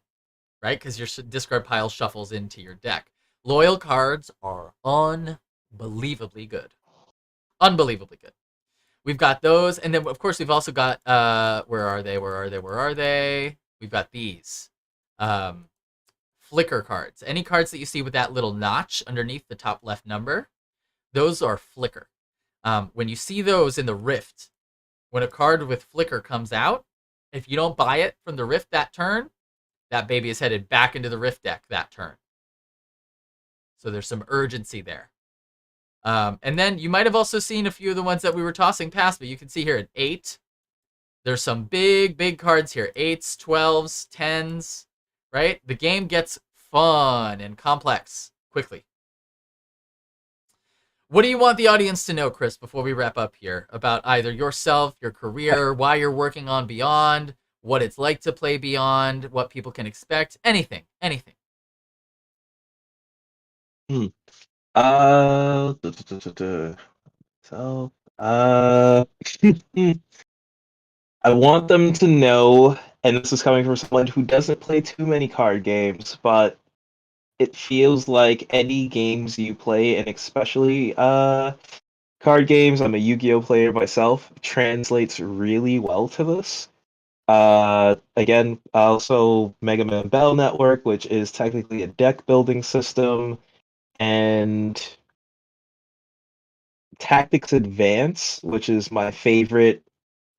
right? Because your discard pile shuffles into your deck. Loyal cards are unbelievably good. Unbelievably good. We've got those, and then of course we've also got where are they? We've got these. Flicker cards. Any cards that you see with that little notch underneath the top left number, those are flicker. When you see those in the Rift, when a card with flicker comes out, if you don't buy it from the Rift that turn, that baby is headed back into the Rift deck that turn. So there's some urgency there. And then you might have also seen a few of the ones that we were tossing past, but you can see here at 8, there's some big cards here. 8s, 12s, 10s, right? The game gets fun and complex quickly. What do you want the audience to know, Chris, before we wrap up here, about either yourself, your career, why you're working on Beyond, what it's like to play Beyond, what people can expect, anything. So, I want them to know, and this is coming from someone who doesn't play too many card games, but it feels like any games you play, and especially card games, I'm a Yu-Gi-Oh player myself, translates really well to this. Again, also Mega Man Battle Network, which is technically a deck building system, and Tactics Advance, which is my favorite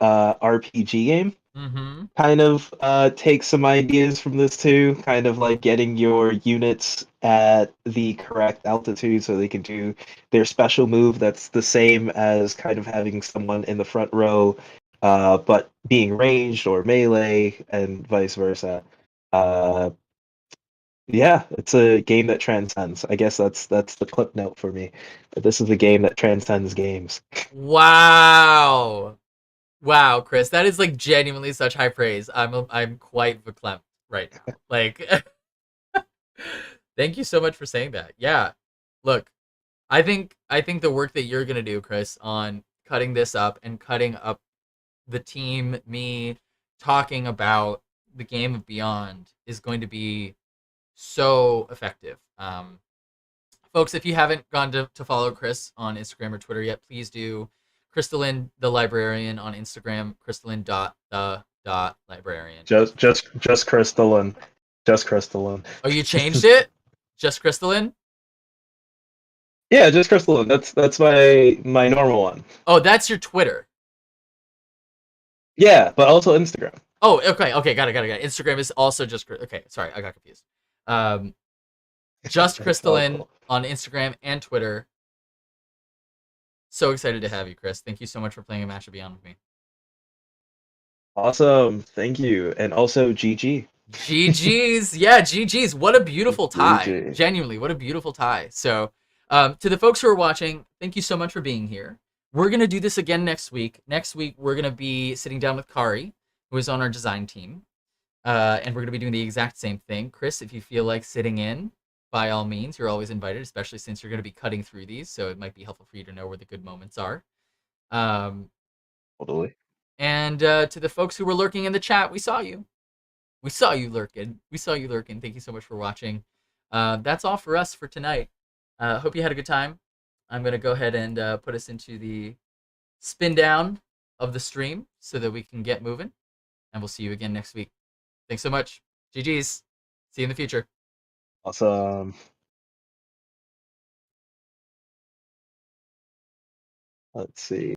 RPG game. Mm-hmm. Kind of takes some ideas from this too, kind of like getting your units at the correct altitude so they can do their special move that's the same as kind of having someone in the front row, but being ranged or melee and vice versa. Yeah, it's a game that transcends. I guess that's the clip note for me. But this is a game that transcends games. Wow, Chris, that is like genuinely such high praise. I'm quite verklempt right now. Like, Thank you so much for saying that. Yeah. Look, I think the work that you're gonna do, Chris, on cutting this up and cutting up the team, me talking about the game of Beyond is going to be so effective. Folks, if you haven't gone to follow Chris on Instagram or Twitter yet, please do. Crystalline the Librarian on Instagram, crystalline.the.librarian. Just crystalline. Just crystalline. Oh, you changed it? Just Crystalline? Yeah, just crystalline. That's my normal one. Oh, that's your Twitter. Yeah, but also Instagram. Oh, okay, got it. Instagram is also just okay. Sorry, I got confused. Just That's all Crystalline cool. on Instagram and Twitter. So excited to have you, Chris. Thank you so much for playing a match of Beyond with me. Awesome. Thank you. And also GG. GG's, yeah, GG's. What a beautiful tie. GG. Genuinely, what a beautiful tie. So, to the folks who are watching, thank you so much for being here. We're gonna do this again next week. Next week, we're gonna be sitting down with Kari, who is on our design team, and we're gonna be doing the exact same thing. Chris, if you feel like sitting in, by all means, you're always invited, especially since you're gonna be cutting through these, so it might be helpful for you to know where the good moments are. Totally. And to the folks who were lurking in the chat, we saw you. We saw you lurking. Thank you so much for watching. That's all for us for tonight. Hope you had a good time. I'm going to go ahead and put us into the spin down of the stream so that we can get moving. And we'll see you again next week. Thanks so much. GG's. See you in the future. Awesome. Let's see.